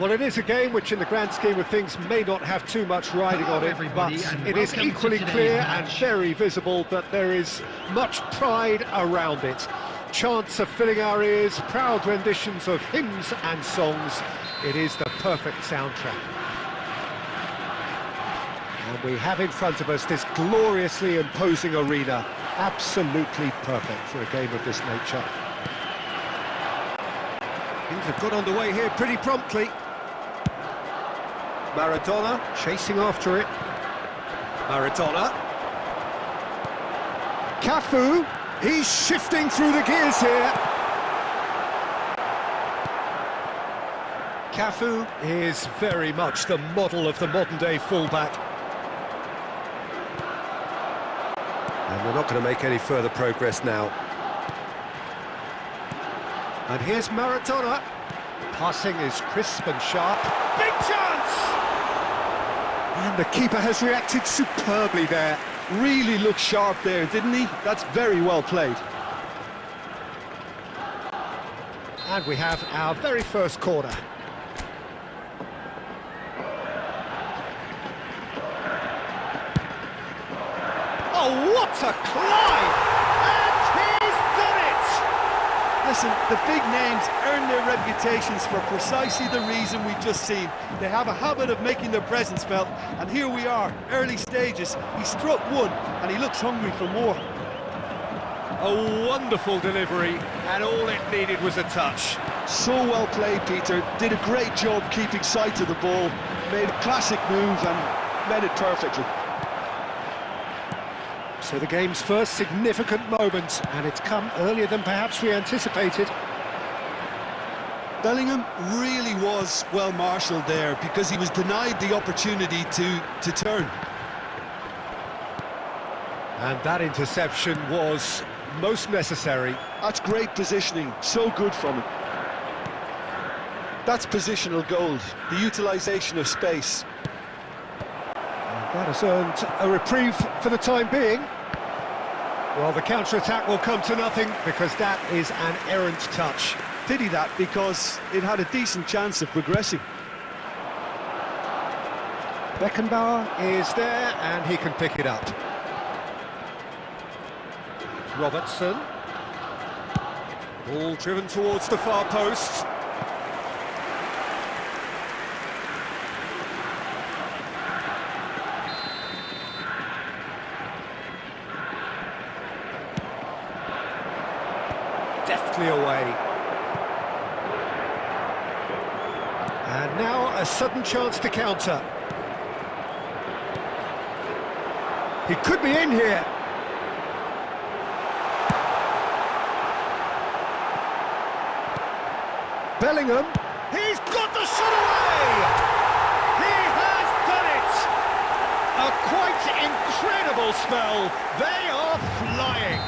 Well, it is a game which in the grand scheme of things may not have too much riding on it, but it is equally clear and very visible that there is much pride around it. Chants are filling our ears, proud renditions of hymns and songs. It is the perfect soundtrack. And we have in front of us this gloriously imposing arena, absolutely perfect for a game of this nature. Things have got underway here pretty promptly. Maradona chasing after it. Maradona. Cafu, he's shifting through the gears here. Cafu is very much the model of the modern-day fullback. And we're not going to make any further progress now. And here's Maradona. Passing is crisp and sharp. Big chance! And the keeper has reacted superbly there. Really looked sharp there, didn't he? That's very well played. And we have our very first corner. What a climb! And he's done it! Listen, the big names earn their reputations for precisely the reason we've just seen. They have a habit of making their presence felt, and here we are, early stages. He struck one, and he looks hungry for more. A wonderful delivery, and all it needed was a touch. So well played, Peter. Did a great job keeping sight of the ball, made a classic move and made it perfectly. So the game's first significant moment, and it's come earlier than perhaps we anticipated. Bellingham really was well marshalled there because he was denied the opportunity to turn. And that interception was most necessary. That's great positioning, so good from him. That's positional gold, the utilisation of space. And that has earned a reprieve for the time being. Well, the counter-attack will come to nothing because that is an errant touch. Pity that, because it had a decent chance of progressing. Beckenbauer is there and he can pick it up. Robertson. Ball driven towards the far post. Deftly away. And now a sudden chance to counter. He could be in here. Bellingham, he's got the shot away! He has done it! A quite incredible spell. They are flying.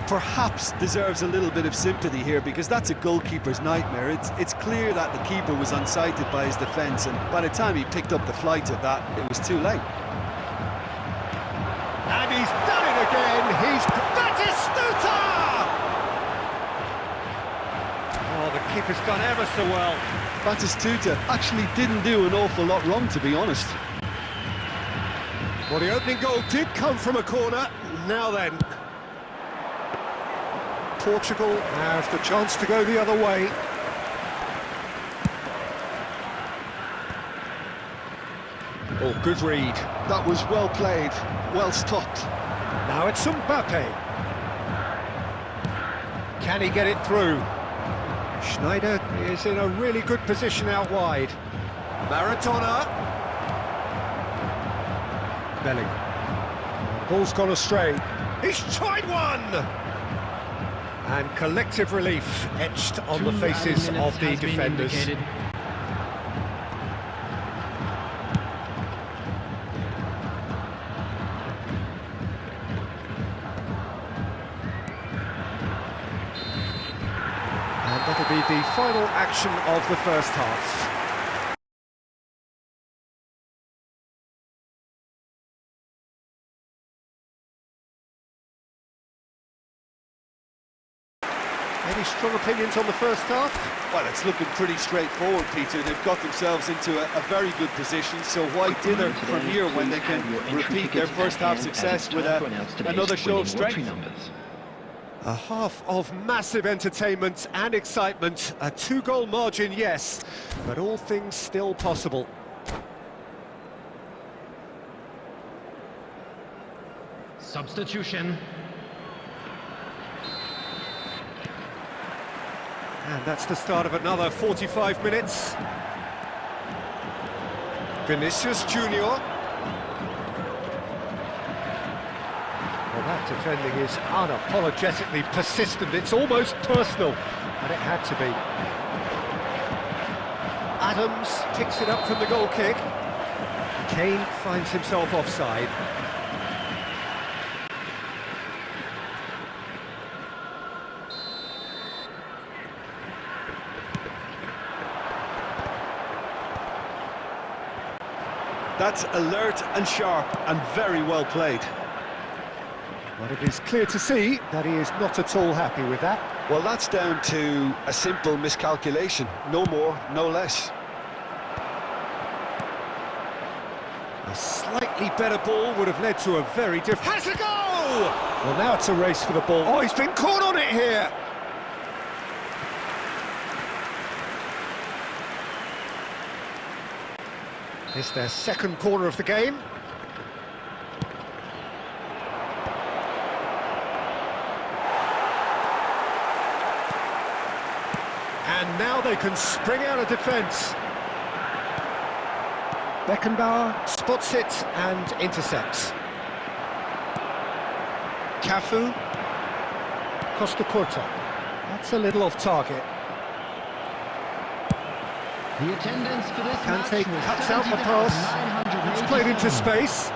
Perhaps deserves a little bit of sympathy here because that's a goalkeeper's nightmare. It's clear that the keeper was unsighted by his defence, and by the time he picked up the flight of that, it was too late. And he's done it again. Batistuta! Oh, the keeper's done ever so well. Batistuta actually didn't do an awful lot wrong, to be honest. Well, the opening goal did come from a corner. Now then, Portugal have the chance to go the other way. Oh, good read. That was well played, well stopped. Now it's Mbappe. Can he get it through? Schneider is in a really good position out wide. Maradona. Bellingham. Ball's gone astray. He's tried one! And collective relief etched on the faces of the defenders. And that'll be the final action of the first half. Any strong opinions on the first half? Well, it's looking pretty straightforward, Peter. They've got themselves into a very good position, so why dither from here when they can repeat their first half success with another show of strength? A half of massive entertainment and excitement, a 2-goal margin, yes, but all things still possible. Substitution. And that's the start of another 45 minutes. Vinicius Junior. Well, that defending is unapologetically persistent. It's almost personal, and it had to be. Adams picks it up from the goal kick. Kane finds himself offside. That's alert and sharp and very well played. But it is clear to see that he is not at all happy with that. Well, that's down to a simple miscalculation. No more, no less. A slight slightly better ball would have led to a very different... Has a go! Well, now it's a race for the ball. Oh, he's been caught on it here! It's their second corner of the game. And now they can spring out of defence. Beckenbauer spots it and intercepts. Cafu. Costa Curta. That's a little off target. The attendance for this Kante match was cuts out the pass. It's played into space.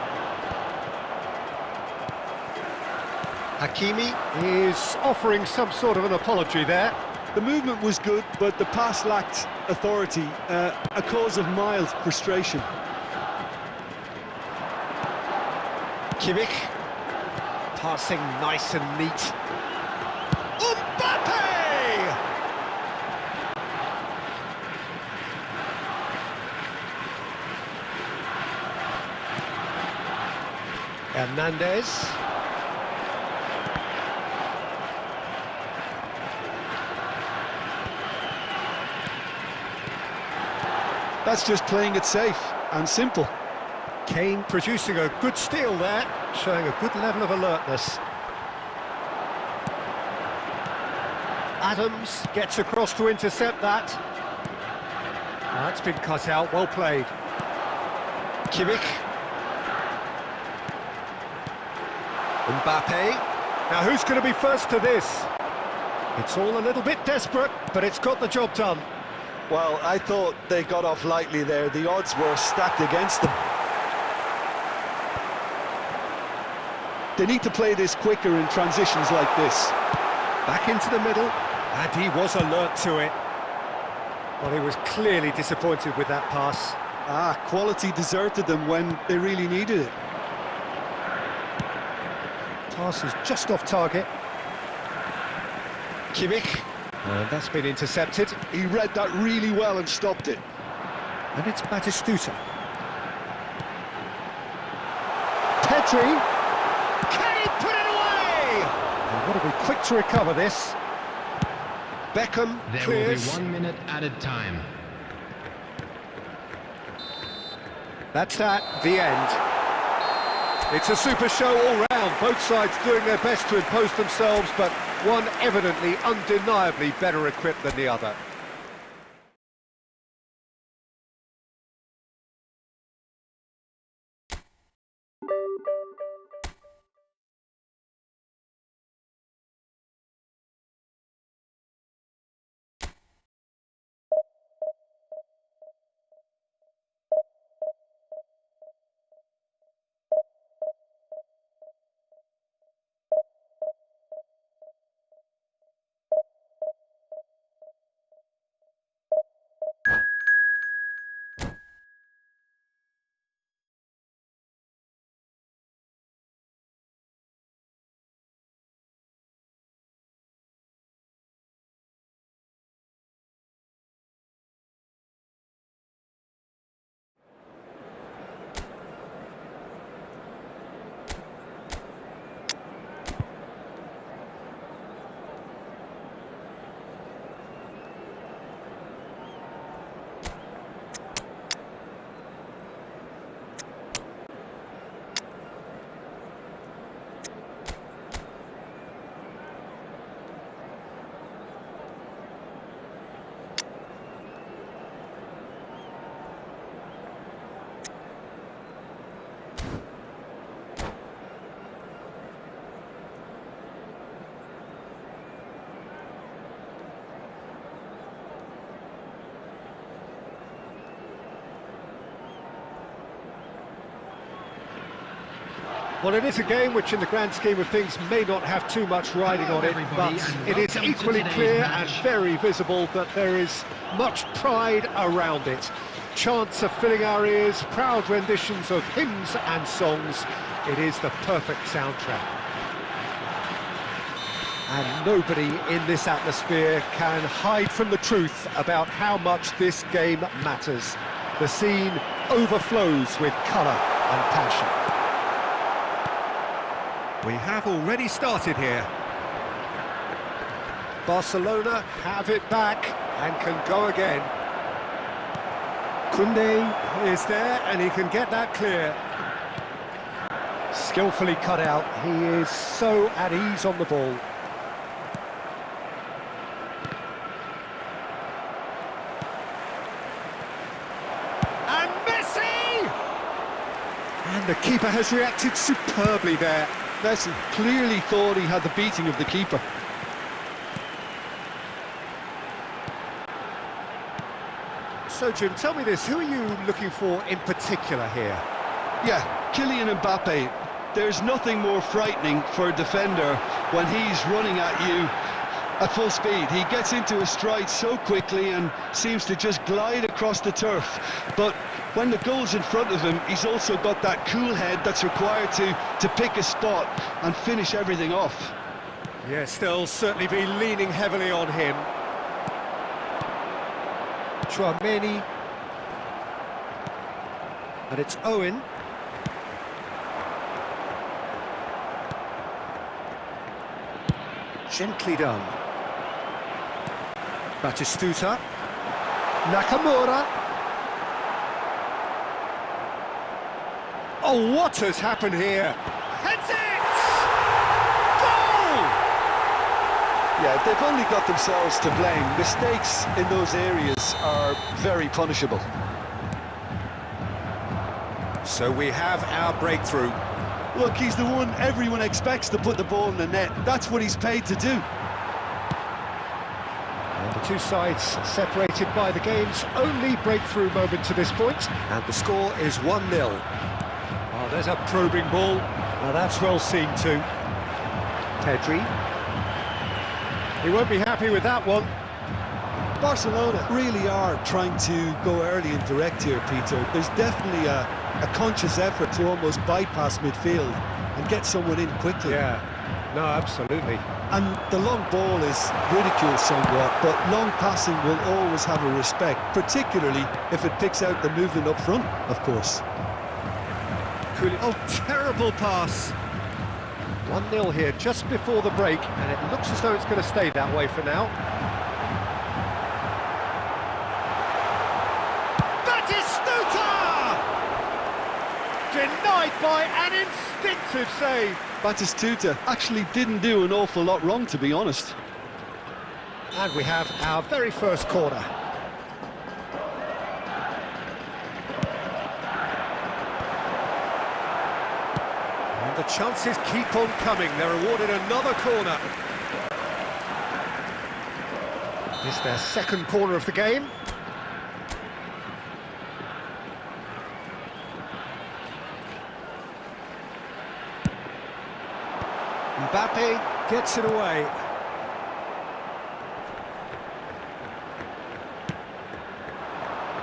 Hakimi is offering some sort of an apology there. The movement was good, but the pass lacked authority, a cause of mild frustration. Kimmich, passing nice and neat. Mbappe! Hernandez. That's just playing it safe and simple. Kane producing a good steal there, showing a good level of alertness. Adams gets across to intercept that. That's been cut out, well played. Kimmich. Mbappe. Now who's going to be first to this? It's all a little bit desperate, but it's got the job done. Well, I thought they got off lightly there. The odds were stacked against them. They need to play this quicker in transitions like this. Back into the middle, and he was alert to it. Well, he was clearly disappointed with that pass. Quality deserted them when they really needed it. Pass is just off target. Kimmich, and that's been intercepted. He read that really well and stopped it. And it's Batistuta. Pedri. Can he put it away? And got to be quick to recover this. Beckham clears. There will be 1 minute added time. That's that, the end. It's a super show all round, both sides doing their best to impose themselves, but one evidently, undeniably better equipped than the other. Well, it is a game which in the grand scheme of things may not have too much riding on it, but it is equally clear and very visible that there is much pride around it. Chants are filling our ears, proud renditions of hymns and songs. It is the perfect soundtrack. And nobody in this atmosphere can hide from the truth about how much this game matters. The scene overflows with colour. and passion. We have already started here. Barcelona have it back and can go again. Koundé is there and he can get that clear. Skillfully cut out, he is so at ease on the ball. And Messi! And the keeper has reacted superbly there. Messi clearly thought he had the beating of the keeper. So Jim, tell me this, who are you looking for in particular here? Yeah, Kylian Mbappe. There's nothing more frightening for a defender when he's running at you at full speed. He gets into his stride so quickly and seems to just glide across the turf. But when the goal's in front of him, he's also got that cool head that's required to pick a spot and finish everything off. Yes, they'll certainly be leaning heavily on him. Chouameni. And it's Owen. Gently done. Batistuta. Nakamura. Oh, what has happened here? Heads it! Goal! Yeah, they've only got themselves to blame. Mistakes in those areas are very punishable. So we have our breakthrough. Look, he's the one everyone expects to put the ball in the net. That's what he's paid to do. And the two sides separated by the game's only breakthrough moment to this point. And the score is 1-0. Oh, there's a probing ball. Now that's well seen too. Pedri. He won't be happy with that one. Barcelona really are trying to go early and direct here, Peter. There's definitely a conscious effort to almost bypass midfield and get someone in quickly. Yeah, no, absolutely. And the long ball is ridiculed somewhat, but long passing will always have a respect, particularly if it picks out the movement up front, of course. Oh, terrible pass. 1-0 here just before the break, and it looks as though it's going to stay that way for now. Denied by an instinctive save. Batistuta actually didn't do an awful lot wrong, to be honest. And we have our very first corner. And the chances keep on coming. They're awarded another corner. This is their second corner of the game. Mbappe gets it away.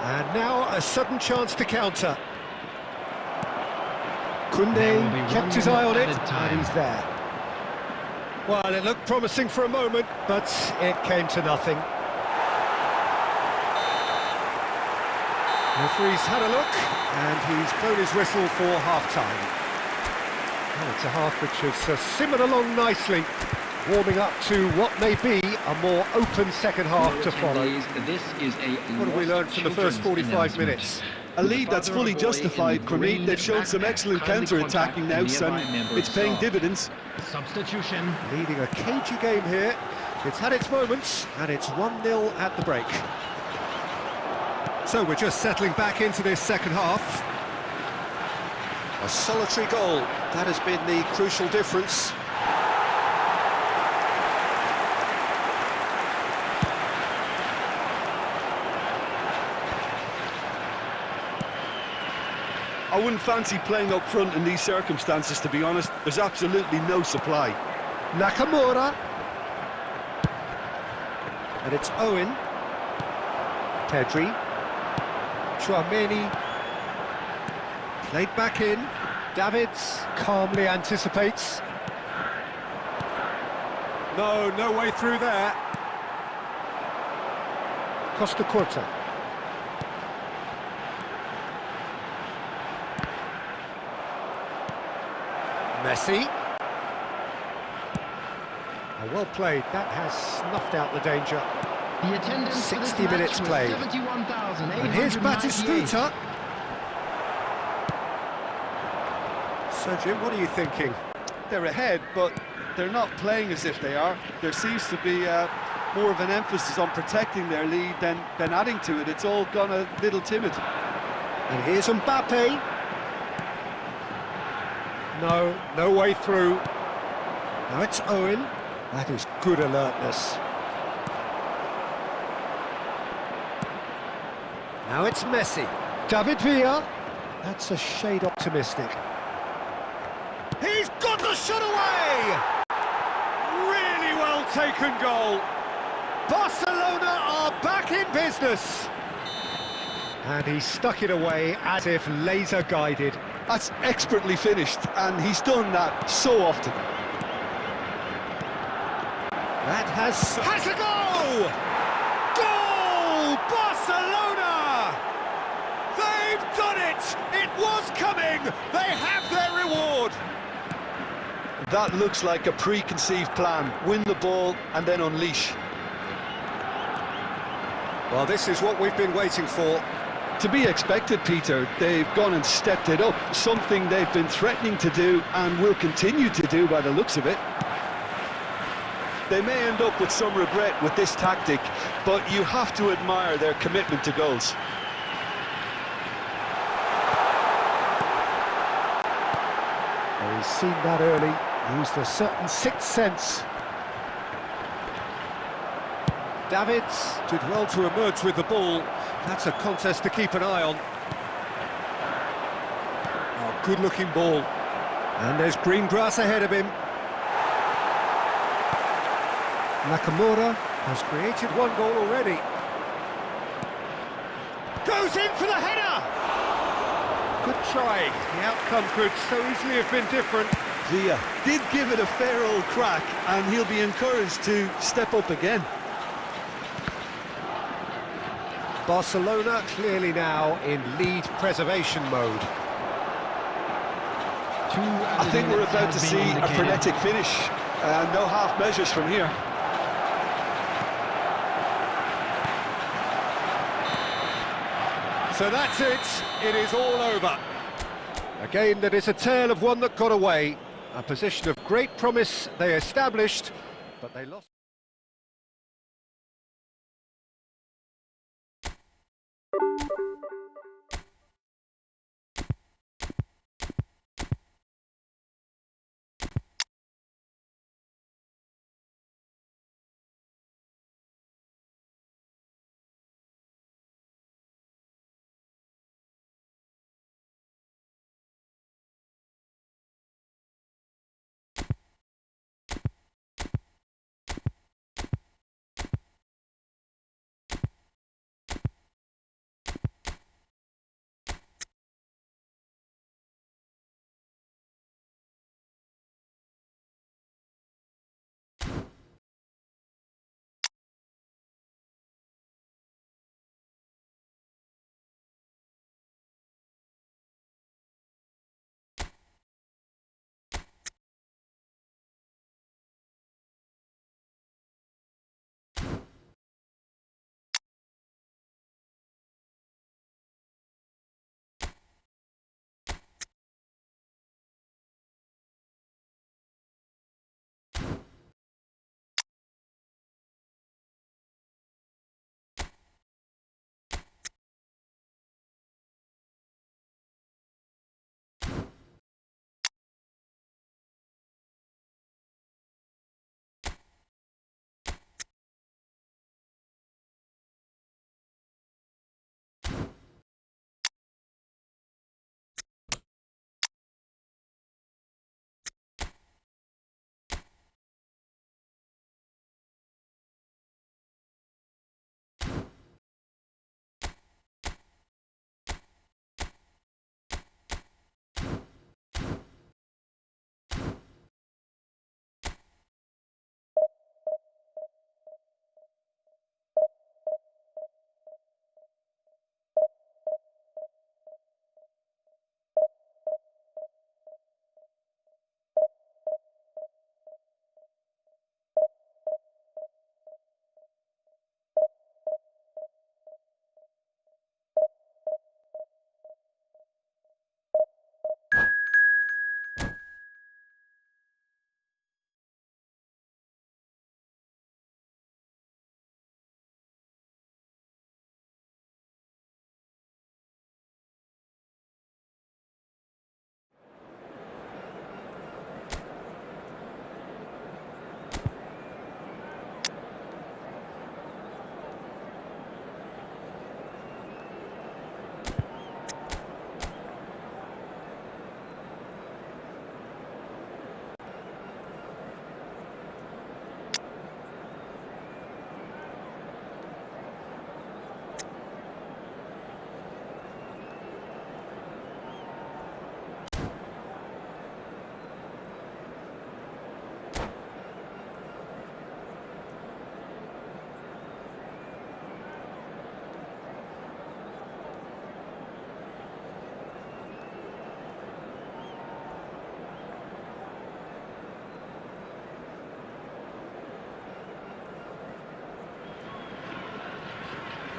And now a sudden chance to counter. Koundé kept his eye on it, and he's there. Well, it looked promising for a moment, but it came to nothing. The referee's had a look, and he's blown his whistle for half-time. Well, it's a half which has simmered along nicely, warming up to what may be a more open second half to follow. This is What have we learned from the first 45 minutes? A lead that's fully justified, Cremate. They've shown some excellent counter-attacking now, and it's paying dividends. Substitution. Leading a cagey game here. It's had its moments, and it's 1-0 at the break. So we're just settling back into this second half. A solitary goal, that has been the crucial difference. I wouldn't fancy playing up front in these circumstances, to be honest. There's absolutely no supply. Nakamura. And it's Owen. Pedri. Chouameni. Played back in. Davids calmly anticipates. No way through there. Costa Curta. Messi. Oh, well played. That has snuffed out the danger. The attendance 60 minutes played. And here's Batistuta. So, Jim, what are you thinking? They're ahead, but they're not playing as if they are. There seems to be more of an emphasis on protecting their lead than adding to it. It's all gone a little timid. And here's Mbappe. No way through. Now it's Owen. That is good alertness. Now it's Messi. David Villa. That's a shade optimistic. He's got the shot away! Really well taken goal. Barcelona are back in business. And he stuck it away as if laser guided. That's expertly finished, and he's done that so often. That has a go! Goal! Barcelona! They've done it! It was coming! They have their reward! That looks like a preconceived plan. Win the ball and then unleash. Well, this is what we've been waiting for. To be expected, Peter. They've gone and stepped it up. Something they've been threatening to do and will continue to do by the looks of it. They may end up with some regret with this tactic, but you have to admire their commitment to goals. Well, he's seen that early, used a certain sixth sense. Davids did well to emerge with the ball. That's a contest to keep an eye on. Oh, good-looking ball. And there's green grass ahead of him. Nakamura has created one goal already. Goes in for the header! Good try. The outcome could so easily have been different. Villa did give it a fair old crack, and he'll be encouraged to step up again. Barcelona clearly now in lead preservation mode. I think we're about to see a frenetic finish. No half measures from here. So that's it. It is all over. A game that is a tale of one that got away. A position of great promise they established, but they lost.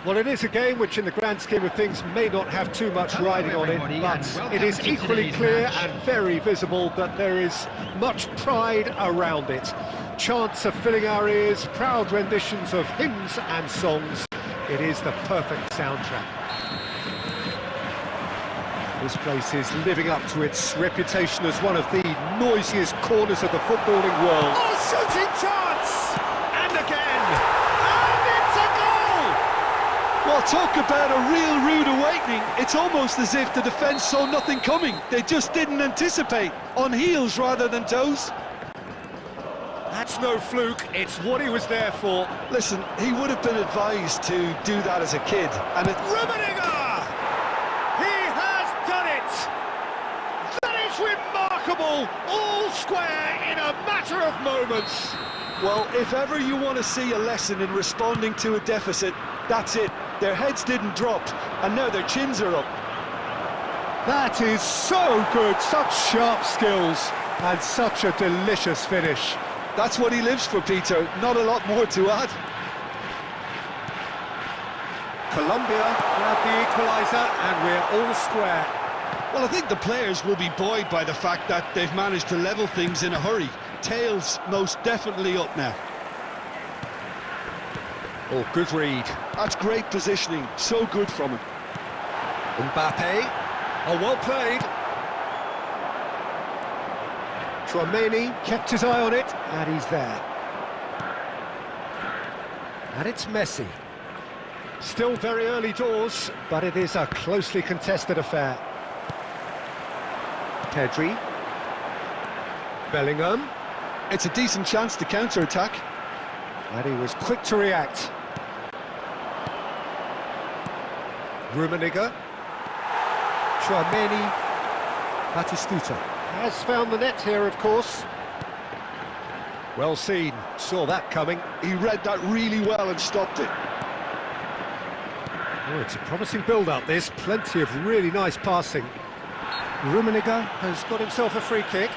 Well, it is a game which in the grand scheme of things may not have too much riding on it, but it is equally clear and very visible that there is much pride around it. Chants are filling our ears, proud renditions of hymns and songs. It is the perfect soundtrack. This place is living up to its reputation as one of the noisiest corners of the footballing world. Oh, shooting chance! And again! And it's a goal! Well, talk about a real rude awakening. It's almost as if the defence saw nothing coming. They just didn't anticipate. On heels rather than toes. That's no fluke, it's what he was there for. Listen, he would have been advised to do that as a kid. And it... Rummenigge! He has done it! That is remarkable! All square in a matter of moments. Well, if ever you want to see a lesson in responding to a deficit, that's it. Their heads didn't drop, and now their chins are up. That is so good, such sharp skills, and such a delicious finish. That's what he lives for, Peter. Not a lot more to add. Colombia grab the equaliser, and we're all square. Well, I think the players will be buoyed by the fact that they've managed to level things in a hurry. Tails most definitely up now. Oh, good read. That's great positioning. So good from him. Mbappe. Oh, well played. Tchouaméni kept his eye on it, and he's there. And it's Messi. Still very early doors, but it is a closely contested affair. Pedri. Bellingham. It's a decent chance to counter-attack. And he was quick to react. Rummenigge. Tchouaméni. Batistuta. Has found the net here, of course. Well seen, saw that coming. He read that really well and stopped it. Oh, it's a promising build-up, this. Plenty of really nice passing. Rummenigge has got himself a free kick.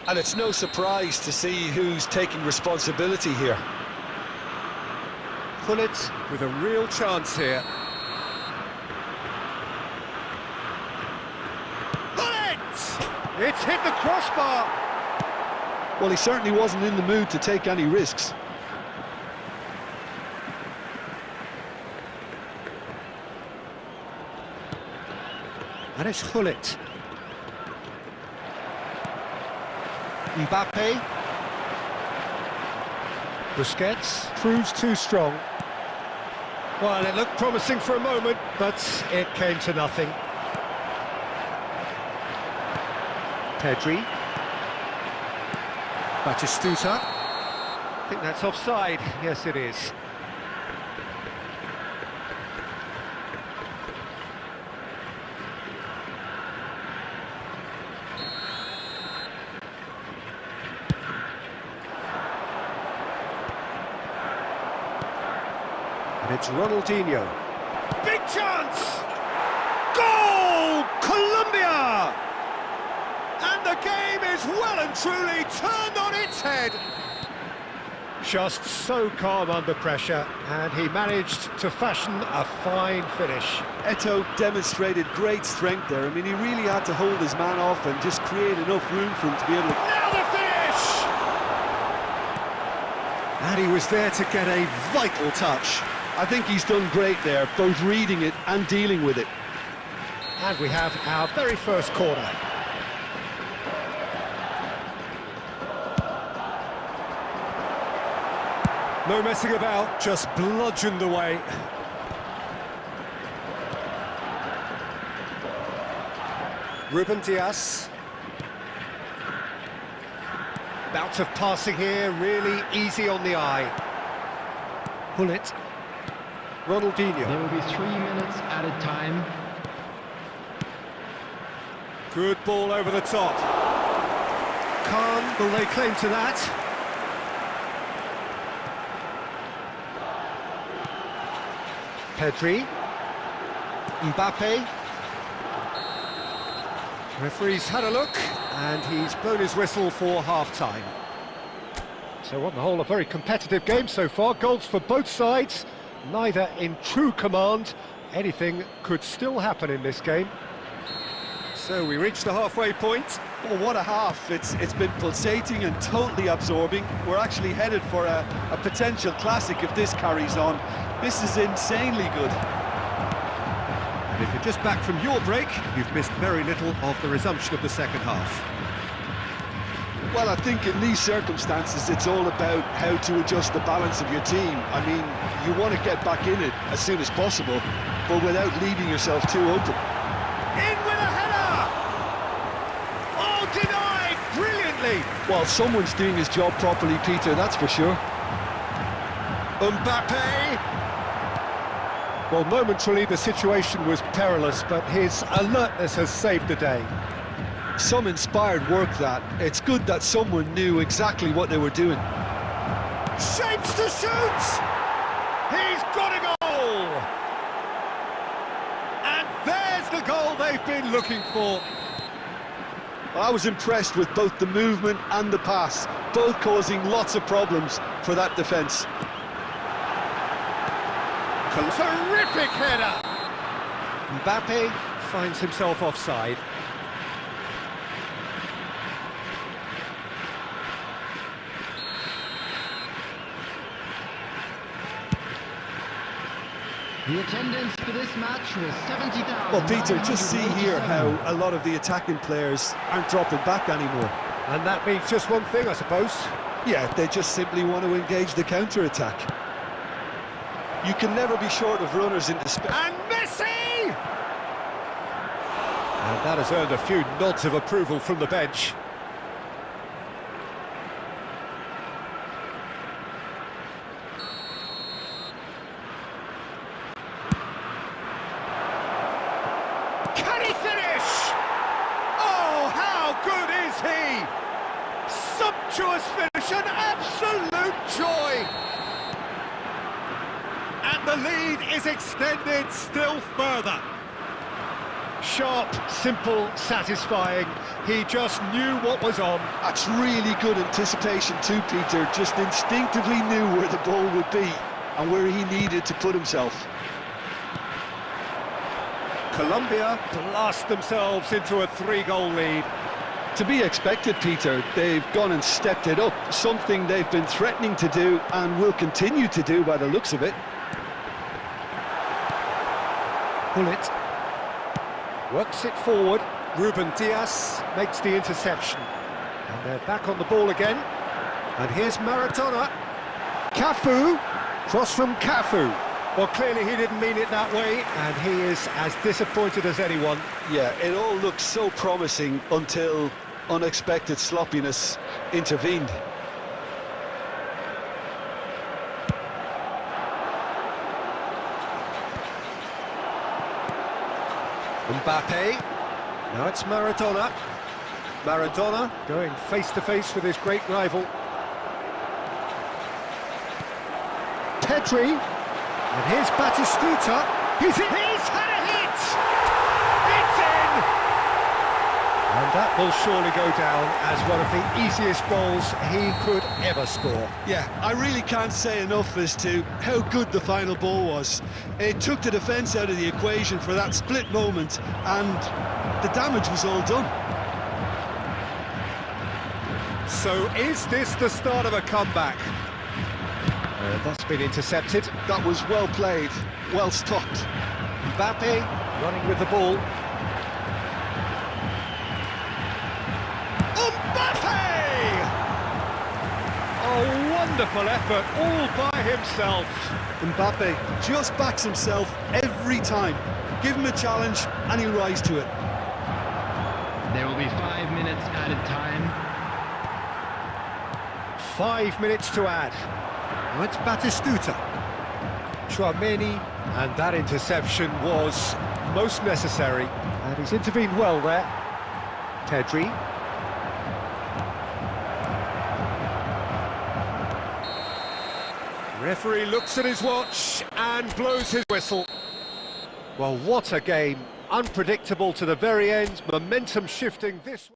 And it's no surprise to see who's taking responsibility here. Gullit with a real chance here. Gullit! It's hit the crossbar! Well, he certainly wasn't in the mood to take any risks. And it's Gullit. Mbappe. Busquets proves too strong. Well, it looked promising for a moment, but it came to nothing. Pedri. Batistuta. I think that's offside. Yes, it is. And it's Ronaldinho. Big chance! Goal! Colombia! And the game is well and truly turned on its head. Just so calm under pressure, and he managed to fashion a fine finish. Eto'o demonstrated great strength there. I mean, he really had to hold his man off and just create enough room for him to be able to... Now the finish! And he was there to get a vital touch. I think he's done great there, both reading it and dealing with it. And we have our very first corner. No messing about, just bludgeoned away. Ruben Dias. Bout of passing here, really easy on the eye. Gullit. Ronaldinho. There will be 3 minutes added time. Good ball over the top. Khan, will they claim to that? Pedri. Mbappe. Referee's had a look, and he's blown his whistle for half-time. So on the whole, a very competitive game so far. Goals for both sides, neither in true command. Anything could still happen in this game. So we reach the halfway point. Oh, what a half. It's been pulsating and totally absorbing. We're actually headed for a potential classic if this carries on. This is insanely good. And if you're just back from your break, you've missed very little of the resumption of the second half. Well, I think in these circumstances, it's all about how to adjust the balance of your team. I mean, you want to get back in it as soon as possible, but without leaving yourself too open. In with a header! Oh, denied brilliantly! Well, someone's doing his job properly, Peter, that's for sure. Mbappe! Well, momentarily the situation was perilous, but his alertness has saved the day. Some inspired work that. It's good that someone knew exactly what they were doing. Shapes to shoot! He's got a goal! And there's the goal they've been looking for. I was impressed with both the movement and the pass, both causing lots of problems for that defence. Terrific header! Mbappe finds himself offside. The attendance for this match was 70,000. Well, Peter, just see here how a lot of the attacking players aren't dropping back anymore. And that means just one thing, I suppose. Yeah, they just simply want to engage the counter-attack. You can never be short of runners into space. And Messi! And that has earned a few nods of approval from the bench. Can he finish? Oh, how good is he? Sumptuous finish, an absolute joy. And the lead is extended still further. Sharp, simple, satisfying. He just knew what was on. That's really good anticipation too, Peter. Just instinctively knew where the ball would be and where he needed to put himself. Colombia blast themselves into a 3-goal lead. To be expected, Peter. They've gone and stepped it up, something they've been threatening to do and will continue to do by the looks of it. Bullet works it forward. Ruben Diaz makes the interception. And they're back on the ball again. And here's Maradona. Cafu, cross from Cafu. Well, clearly he didn't mean it that way, and he is as disappointed as anyone. Yeah, it all looked so promising until unexpected sloppiness intervened. Mbappe. Now it's Maradona. Maradona going face-to-face with his great rival. Pedri. And here's Batistuta. He's had a hit! It's in! And that will surely go down as one of the easiest goals he could ever score. Yeah, I really can't say enough as to how good the final ball was. It took the defence out of the equation for that split moment, and the damage was all done. So is this the start of a comeback? That's been intercepted. That was well played, well stopped. Mbappe running with the ball. Mbappe! A wonderful effort all by himself. Mbappe just backs himself every time. Give him a challenge and he'll rise to it. There will be 5 minutes added time. 5 minutes to add. Now it's Batistuta. Chouameni, and that interception was most necessary. And he's intervened well there. Pedri. Referee looks at his watch and blows his whistle. Well, what a game. Unpredictable to the very end, momentum shifting this way.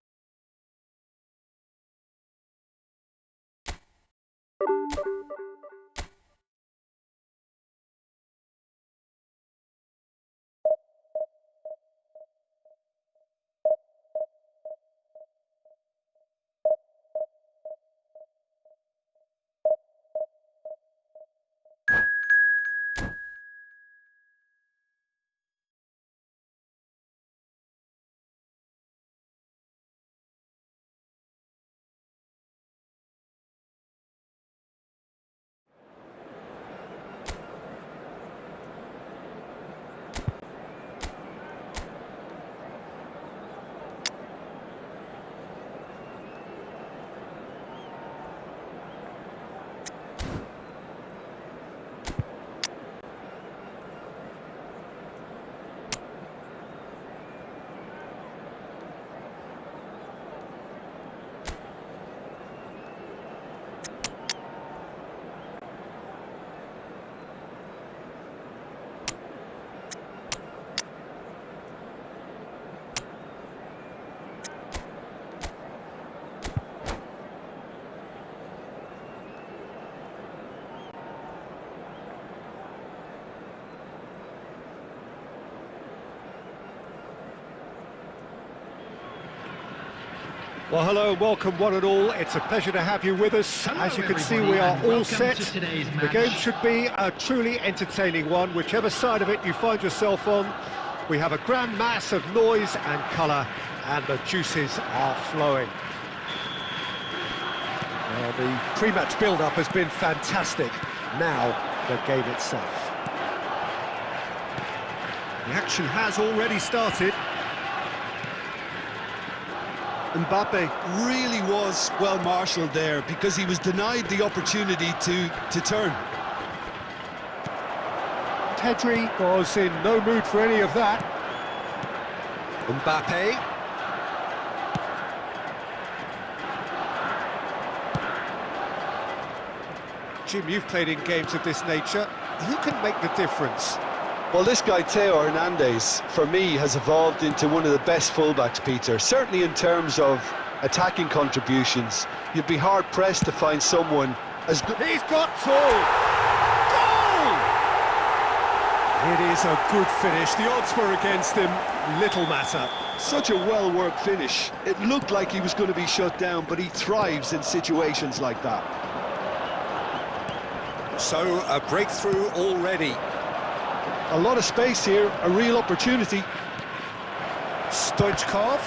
Well, hello, welcome one and all. It's a pleasure to have you with us. Hello, as you can see, everybody, we are and all welcome set. to today's The match. game should be a truly entertaining one, whichever side of it you find yourself on. We have a grand mass of noise and colour, and the juices are flowing. Well, the pre-match build-up has been fantastic. Now, the game itself. The action has already started. Mbappe really was well marshalled there because he was denied the opportunity to turn. Pedri was in no mood for any of that. Mbappe. Jim, you've played in games of this nature. Who can make the difference? Well, this guy, Theo Hernandez, for me, has evolved into one of the best fullbacks, Peter. Certainly in terms of attacking contributions, you'd be hard-pressed to find someone as good. He's got goal! Goal! It is a good finish. The odds were against him. Little matter. Such a well-worked finish. It looked like he was going to be shut down, but he thrives in situations like that. So, a breakthrough already. A lot of space here, a real opportunity. Stoichkov.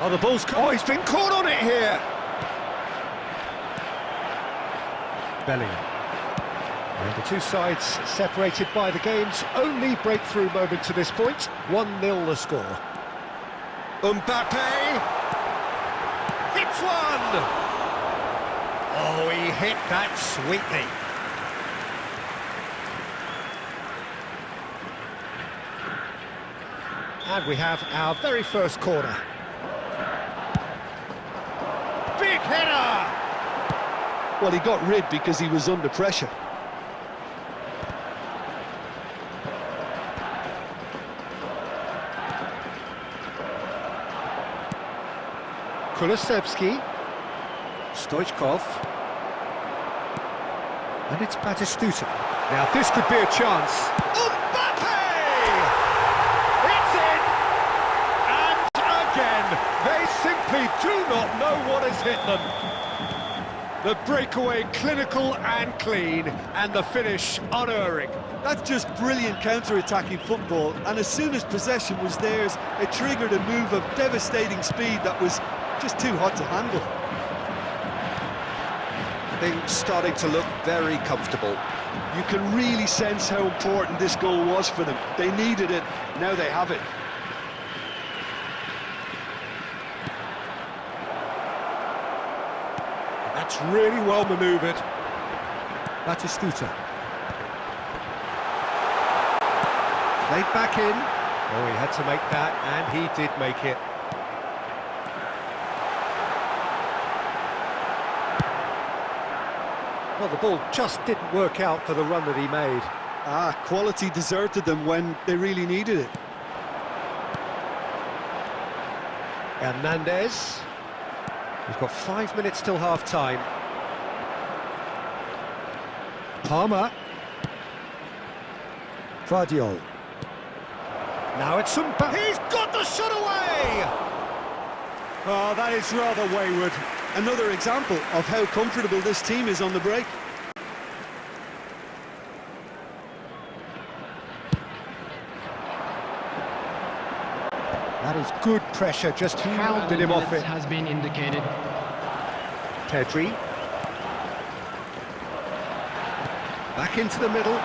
Oh, the ball's come. Oh, he's been caught on it here. Bellingham. And the two sides separated by the game's only breakthrough moment to this point. 1-0 the score. Mbappe. Hits one. Oh, he hit that sweetly. And we have our very first corner. Big header! Well, he got rid because he was under pressure. Kulusevski. Stoichkov. And it's Batistuta. Now this could be a chance. Mbappe! It's in! And again, they simply do not know what has hit them. The breakaway clinical and clean, and the finish unerring. That's just brilliant counter-attacking football, and as soon as possession was theirs, it triggered a move of devastating speed that was just too hot to handle. Things starting to look very comfortable. You can really sense how important this goal was for them. They needed it, now they have it. That's really well manoeuvred. Batistuta. Played back in. Oh, he had to make that, and he did make it. Well, the ball just didn't work out for the run that he made. Quality deserted them when they really needed it. Hernandez. We've got 5 minutes till half-time. Palmer. Vardiol. Now it's Mbappe. He's got the shot away! Oh, that is rather wayward. Another example of how comfortable this team is on the break. That is good pressure, just hounded him off it. Has been indicated. Pedri. Back into the middle.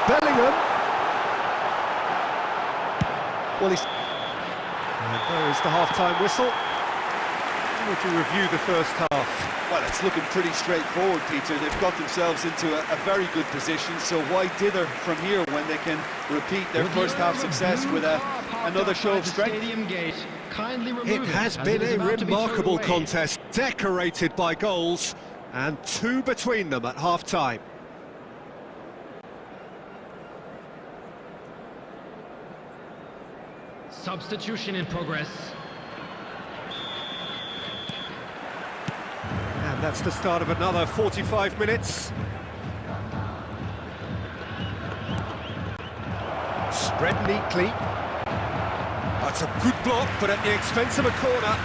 Bellingham. Well, he's... And there is the half-time whistle. How would you review the first half? Well, it's looking pretty straightforward, Peter. They've got themselves into a very good position, so why dither from here when they can repeat their first half success with another show of strength? It has been a remarkable contest, decorated by goals, and two between them at half-time. Substitution in progress. And that's the start of another 45 minutes. Spread neatly. That's a good block, but at the expense of a corner.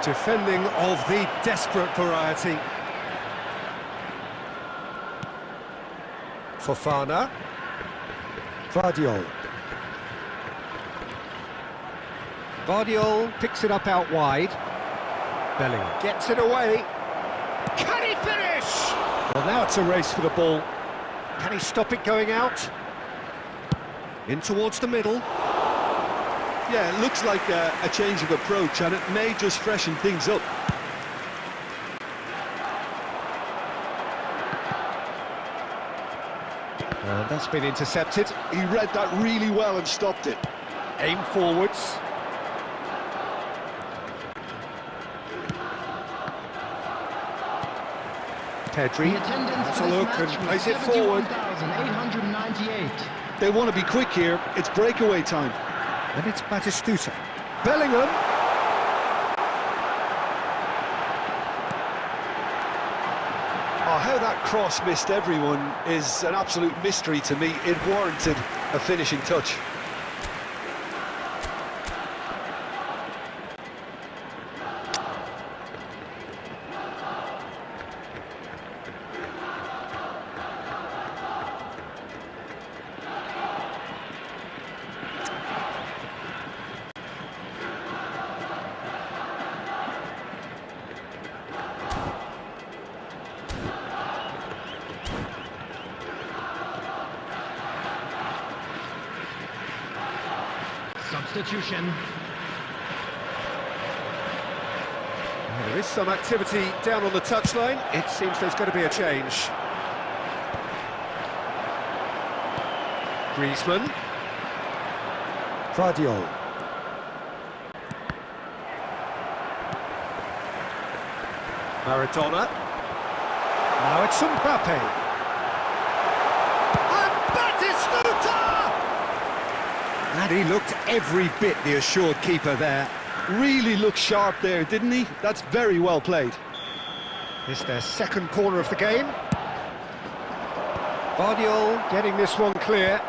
Defending of the desperate variety. Fofana. Vardiol. Vardiol picks it up out wide. Bellingham gets it away. Can he finish? Well, now it's a race for the ball. Can he stop it going out? In towards the middle. Yeah, it looks like a change of approach, and it may just freshen things up. And that's been intercepted. He read that really well and stopped it. Aim forwards. Pedri. That's a look and plays it forward. 898. They want to be quick here. It's breakaway time. And it's Batistuta. Bellingham. Oh, how that cross missed everyone is an absolute mystery to me. It warranted a finishing touch. Substitution. There is some activity down on the touchline. It seems there's going to be a change. Griezmann. Vardiol. Maradona. Now it's Mbappe. And Batistuta! And he looked every bit the assured keeper there. Really looked sharp there, didn't he? That's very well played. It's their second corner of the game. Vardiol getting this one clear.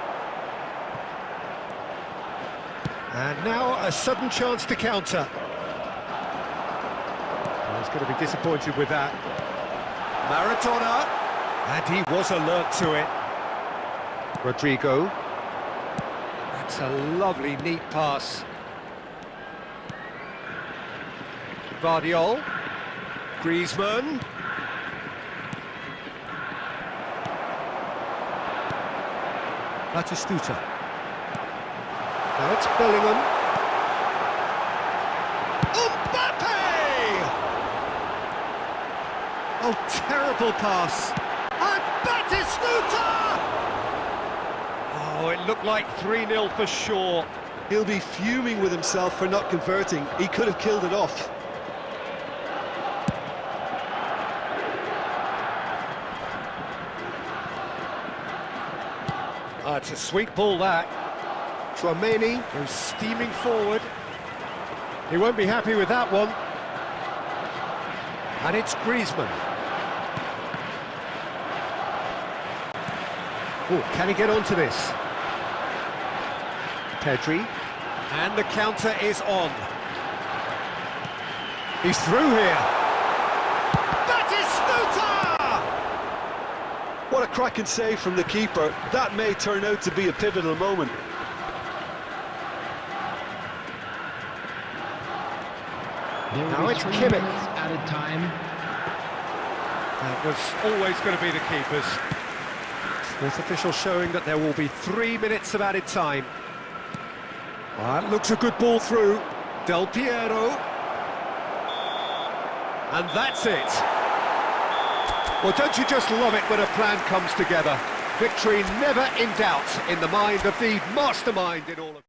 And now a sudden chance to counter. Well, he's going to be disappointed with that. Maradona. And he was alert to it. Rodrigo. That's a lovely, neat pass. Vardiol. Griezmann. Batistuta. Now it's Bellingham. Mbappe! Oh, terrible pass. And Batistuta! Oh, it looked like 3-0 for sure. He'll be fuming with himself for not converting. He could have killed it off. Oh, it's a sweet ball, that. Chouameni goes steaming forward. He won't be happy with that one. And it's Griezmann. Oh, can he get onto this? Pedri. And the counter is on. He's through here. What a cracking save from the keeper. That may turn out to be a pivotal moment. Now it's Kimmich. Added time. That was always going to be the keeper's. Fourth official showing that there will be 3 minutes of added time. That looks a good ball through. Del Piero. And that's it. Well, don't you just love it when a plan comes together? Victory never in doubt in the mind of the mastermind in all of it.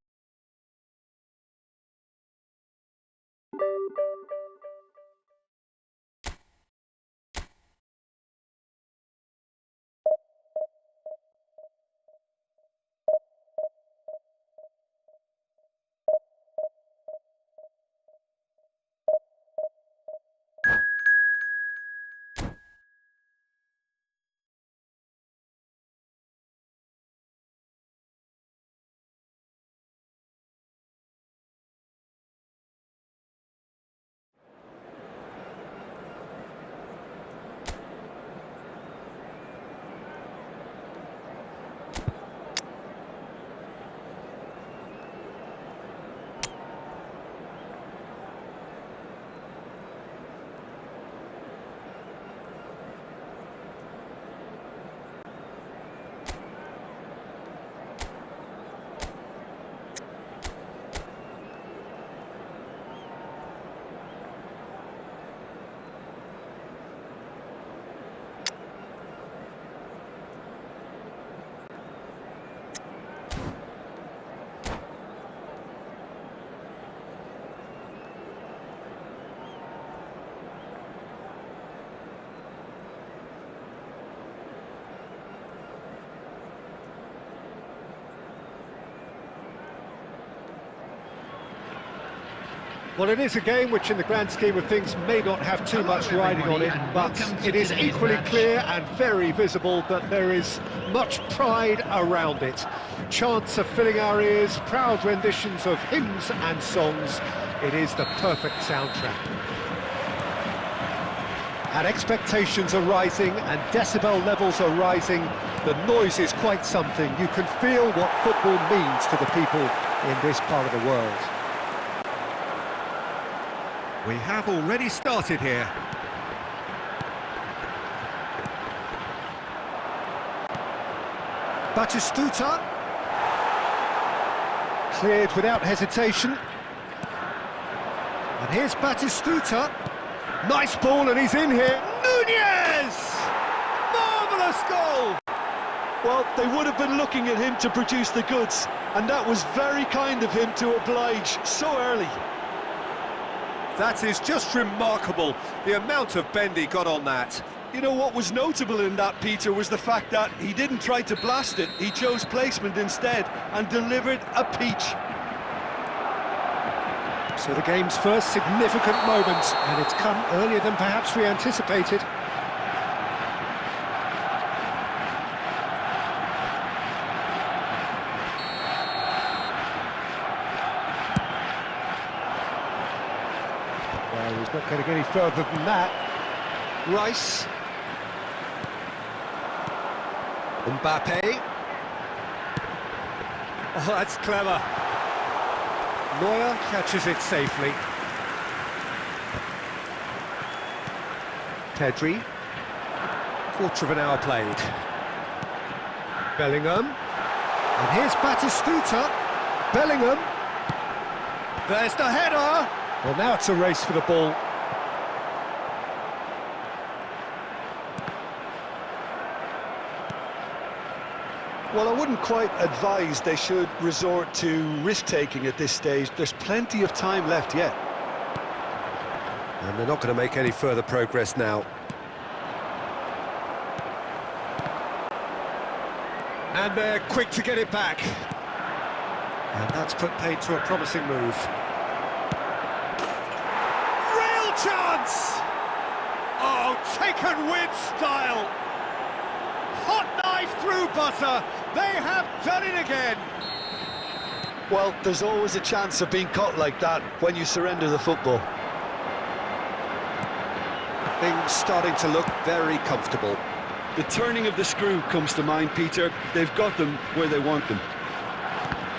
Well, it is a game which, in the grand scheme of things, may not have too much riding on it, but it is equally clear and very visible that there is much pride around it. Chants are filling our ears, proud renditions of hymns and songs. It is the perfect soundtrack. And expectations are rising and decibel levels are rising. The noise is quite something. You can feel what football means to the people in this part of the world. We have already started here. Batistuta. Cleared without hesitation. And here's Batistuta. Nice ball and he's in here. Nunez! Marvellous goal! Well, they would have been looking at him to produce the goods, and that was very kind of him to oblige so early. That is just remarkable, the amount of bend he got on that. You know, what was notable in that, Peter, was the fact that he didn't try to blast it. He chose placement instead and delivered a peach. So the game's first significant moment, and it's come earlier than perhaps we anticipated. Well, he's not going to get any further than that. Rice. Mbappe. Oh, that's clever. Neuer catches it safely. Pedri. Quarter of an hour played. Bellingham. And here's Batistuta. Bellingham. There's the header. Well, now it's a race for the ball. Well, I wouldn't quite advise they should resort to risk-taking at this stage. There's plenty of time left yet. And they're not going to make any further progress now. And they're quick to get it back. And that's put paid to a promising move. Real chance! Oh, taken with style! Hot knife through butter, they have done it again! Well, there's always a chance of being caught like that when you surrender the football. Things starting to look very comfortable. The turning of the screw comes to mind, Peter. They've got them where they want them.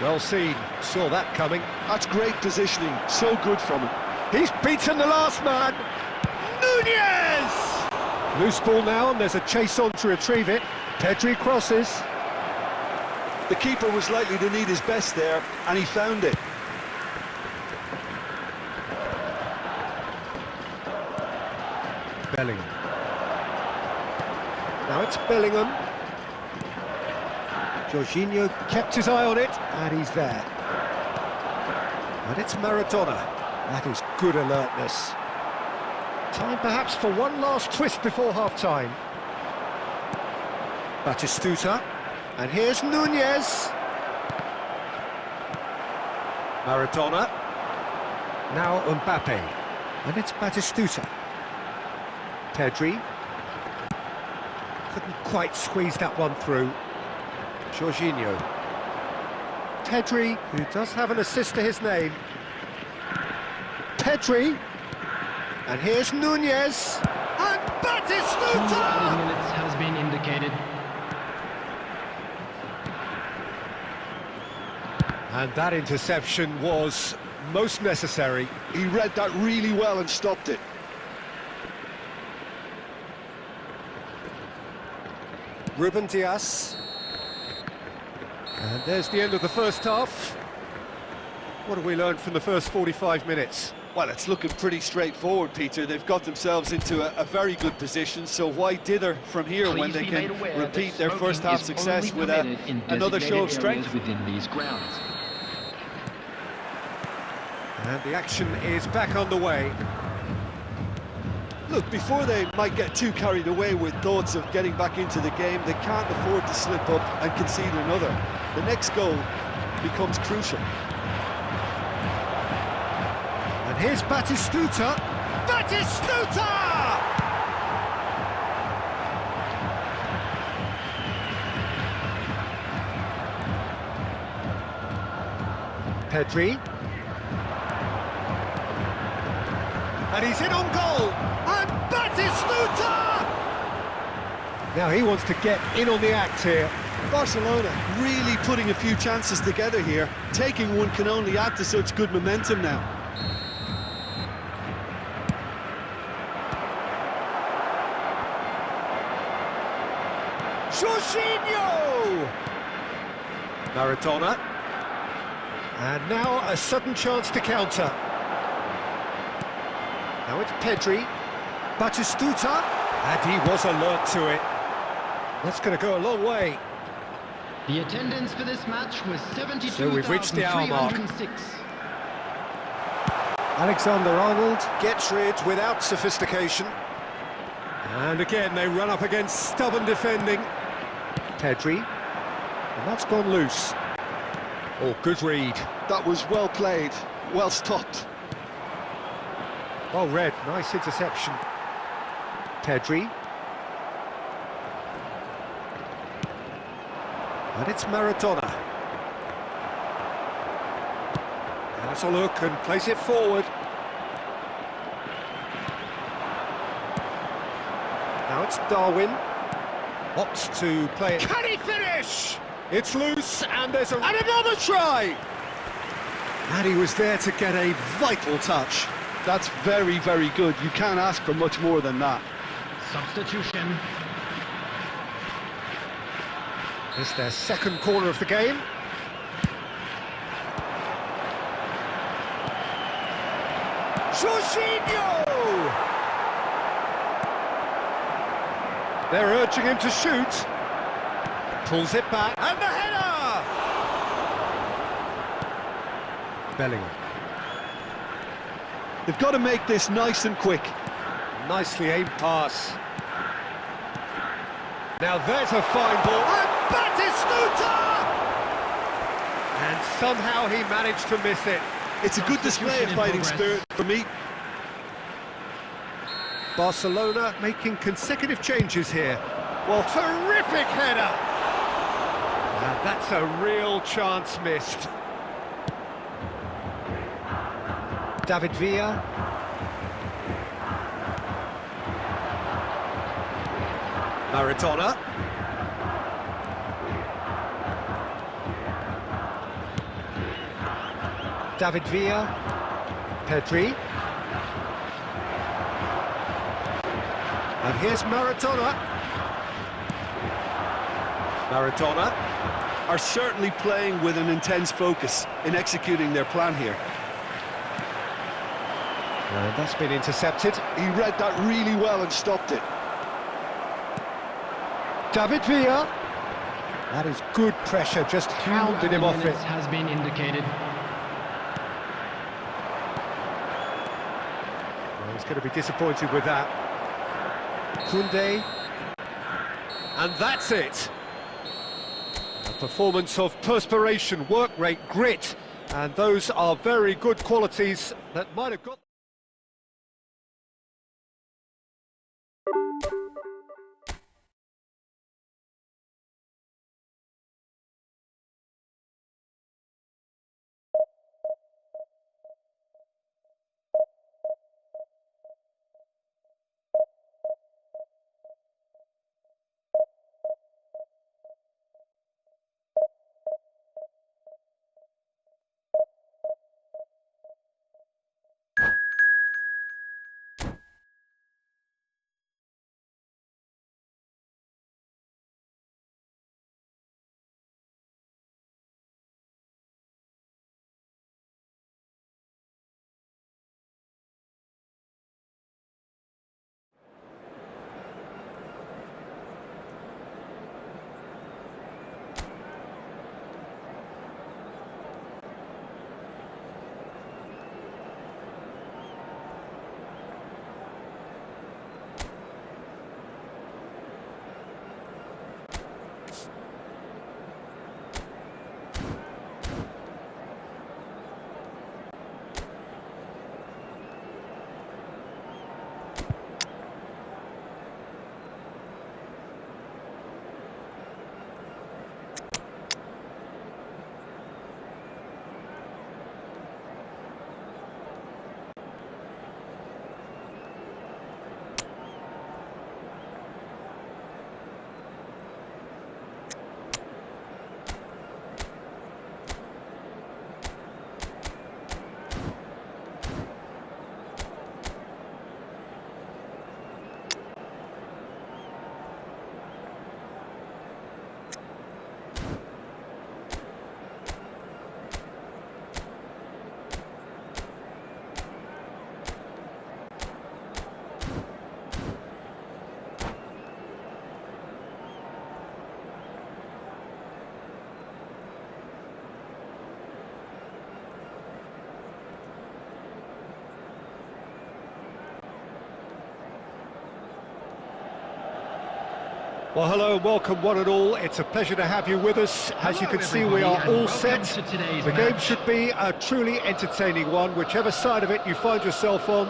Well seen, saw that coming. That's great positioning, so good from him. He's beaten the last man! Nunez! Loose ball now, and there's a chase on to retrieve it. Pedri crosses. The keeper was likely to need his best there, and he found it. Bellingham. Now it's Bellingham. Jorginho kept his eye on it, and he's there. And it's Maradona. That is good alertness. Time perhaps for one last twist before half-time. Batistuta. And here's Nunez. Maradona. Now Mbappe. And it's Batistuta. Pedri. Couldn't quite squeeze that one through. Jorginho. Pedri, who does have an assist to his name. Pedri. And here's Nunez. And 2 Batistuta! added minutes has been indicated. And that interception was most necessary. He read that really well and stopped it. Ruben Dias. And there's the end of the first half. What have we learned from the first 45 minutes? Well, it's looking pretty straightforward, Peter. They've got themselves into a very good position, so why dither from here when they can repeat their first half success with another show of strength? Within these grounds. And the action is back underway. Look, before they might get too carried away with thoughts of getting back into the game, they can't afford to slip up and concede another. The next goal becomes crucial. And here's Batistuta. Batistuta! Pedri. And he's in on goal. And Batistuta! Now he wants to get in on the act here. Barcelona really putting a few chances together here. Taking one can only add to such good momentum now. Jorginho! Maradona. And now a sudden chance to counter. Now it's Pedri. Batistuta. And he was alert to it. That's going to go a long way. The attendance for this match was 72,306. So we've reached the hour mark. Alexander-Arnold gets rid without sophistication. And again, they run up against stubborn defending. Pedri. And that's gone loose. Oh, good read. That was well played, well stopped. Well read, nice interception. Pedri. And it's Maradona. That's a look and place it forward. Now it's Darwin. Opts to play it. Can he finish? It's loose and there's and another try! And he was there to get a vital touch. That's very, very good. You can't ask for much more than that. Substitution. It's their second corner of the game. Jorginho! They're urging him to shoot. Pulls it back. And the header! Bellingham. They've got to make this nice and quick. Nicely aimed pass. Now there's a fine ball. And Batistuta! And somehow he managed to miss it. It's a good display of fighting spirit for me. Barcelona making consecutive changes here. Well, terrific header! And that's a real chance missed. David Villa. Maradona. David Villa. Pedri. And here's Maradona. Maradona. Are certainly playing with an intense focus in executing their plan here. And that's been intercepted. He read that really well and stopped it. David Villa. That is good pressure, just hounded him off it. Has been indicated. Well, he's going to be disappointed with that. Koundé. And that's it. A performance of perspiration, work rate, grit. And those are very good qualities that might have got... Well, hello and welcome one and all. It's a pleasure to have you with us. As you can see, we are all set. The game should be a truly entertaining one, whichever side of it you find yourself on.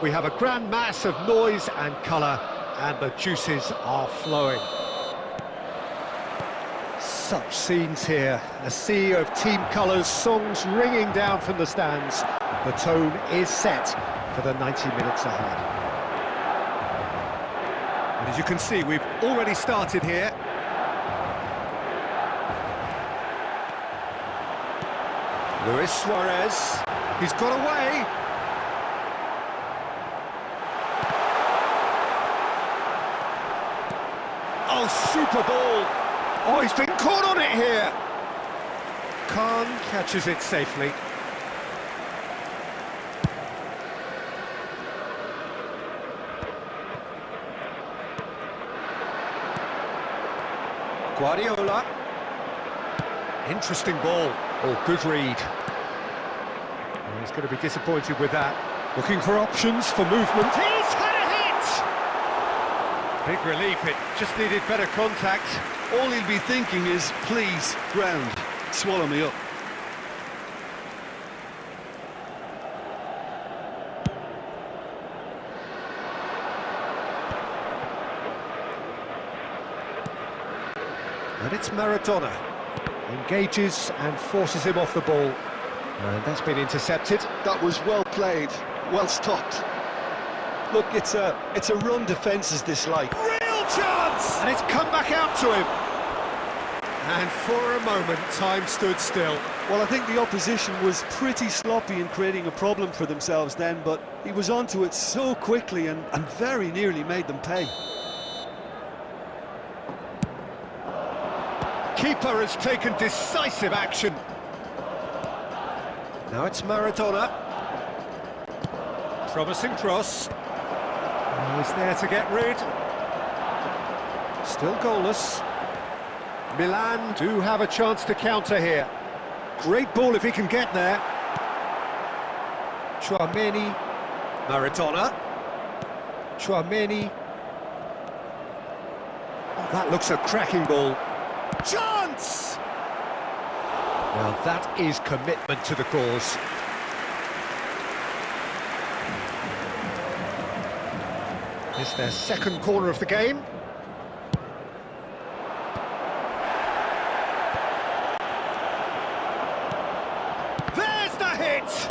We have a grand mass of noise and colour, and the juices are flowing. Such scenes here, a sea of team colours, songs ringing down from the stands. The tone is set for the 90 minutes ahead. And as you can see, we've already started here. Luis Suarez, he's got away. Oh, super ball. Oh, he's been caught on it here. Khan catches it safely. Guardiola. Interesting ball. Oh, good read. Oh, he's going to be disappointed with that. Looking for options for movement. He's had a hit! Big relief, it just needed better contact. All he'll be thinking is, please, ground, swallow me up. And it's Maradona. Engages and forces him off the ball. And that's been intercepted. That was well played, well stopped. Look, it's a run defence is this like. Real chance! And it's come back out to him. And for a moment, time stood still. Well, I think the opposition was pretty sloppy in creating a problem for themselves then, but he was onto it so quickly and very nearly made them pay. Keeper has taken decisive action. Now it's Maradona. Promising cross. He's there to get rid. Still goalless. Milan do have a chance to counter here. Great ball if he can get there. Tchouaméni. Maradona. Tchouaméni. Oh, that looks a cracking ball. Chance! Now that is commitment to the cause. It's their second corner of the game. There's the hit!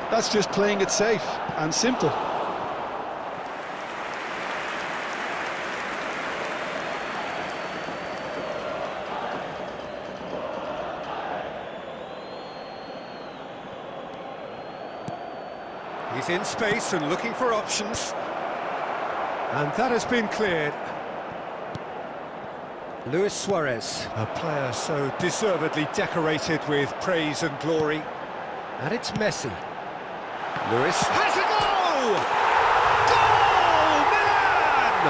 That's just playing it safe and simple. He's in space and looking for options. And that has been cleared. Luis Suarez, a player so deservedly decorated with praise and glory. And it's Messi. Luis has a goal! Goal! Milan!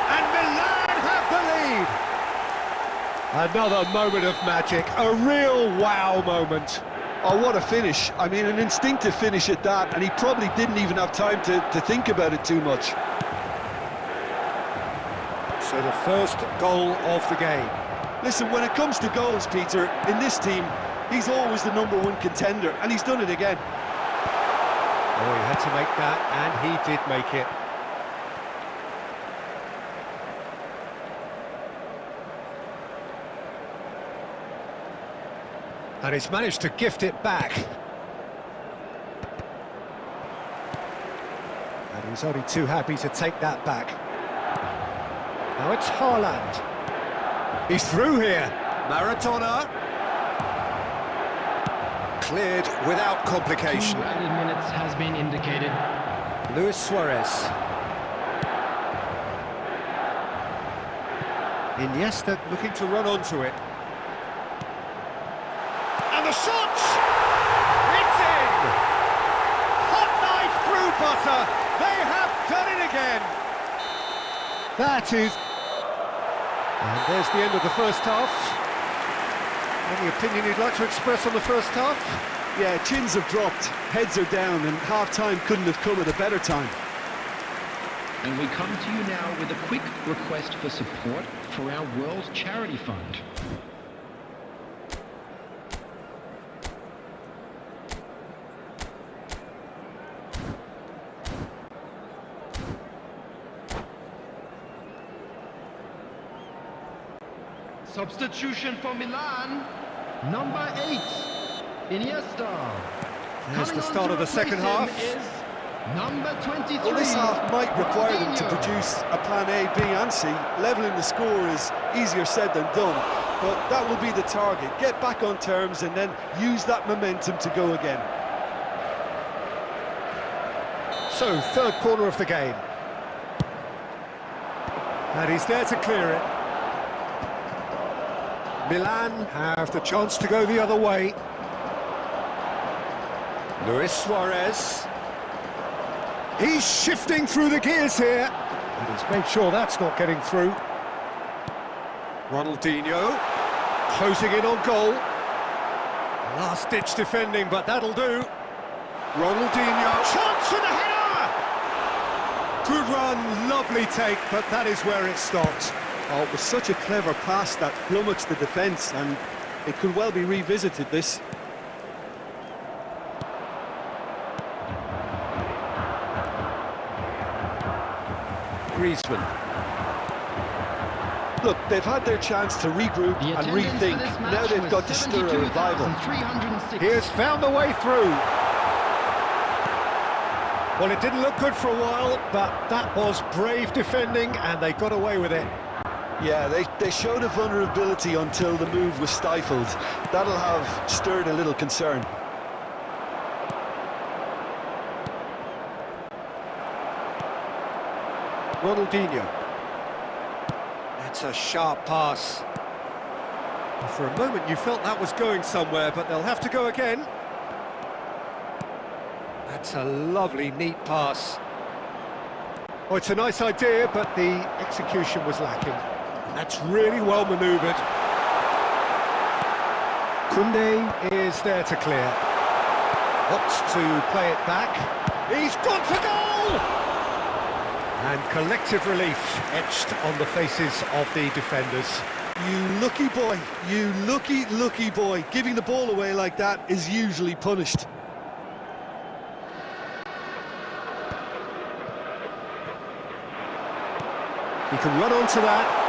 And Milan have the lead! Another moment of magic, a real wow moment. Oh, what a finish. I mean, an instinctive finish at that, and he probably didn't even have time to think about it too much. So the first goal of the game. Listen, when it comes to goals, Peter, in this team, he's always the #1 contender, and he's done it again. Oh, he had to make that, and he did make it. And he's managed to gift it back. And he's only too happy to take that back. Now it's Haaland. He's through here. Maradona. Cleared without complication. 2 added minutes has been indicated. Luis Suarez. Iniesta looking to run onto it. And the shot! It's in! Hot knife through butter. They have done it again. That is... And there's the end of the first half. Any opinion you'd like to express on the first half? Yeah, chins have dropped, heads are down, and half-time couldn't have come at a better time. And we come to you now with a quick request for support for our World Charity Fund. Substitution for Milan, number 8, Iniesta. There's the start of the second half. Is number 23. Well, this half might require them to produce a plan A, B and C. Levelling the score is easier said than done, but that will be the target. Get back on terms and then use that momentum to go again. So, third corner of the game. And he's there to clear it. Milan have the chance to go the other way. Luis Suarez. He's shifting through the gears here. And he's made sure that's not getting through. Ronaldinho closing in on goal. Last-ditch defending, but that'll do. Ronaldinho. Chance for the header! Good run, lovely take, but that is where it stopped. Oh, it was such a clever pass that flummoxed the defence, and it could well be revisited, this. Griezmann. Look, they've had their chance to regroup The and attendance for rethink. this Now match they've was got to stir a revival. 72,306. He has found the way through. Well, it didn't look good for a while, but that was brave defending, and they got away with it. Yeah, they showed a vulnerability until the move was stifled. That'll have stirred a little concern. Ronaldinho. That's a sharp pass. For a moment you felt that was going somewhere, but they'll have to go again. That's a lovely, neat pass. Oh, it's a nice idea, but the execution was lacking. That's really well manoeuvred. Koundé is there to clear. Wants to play it back. He's gone for goal! And collective relief etched on the faces of the defenders. You lucky boy, you lucky boy. Giving the ball away like that is usually punished. He can run onto that.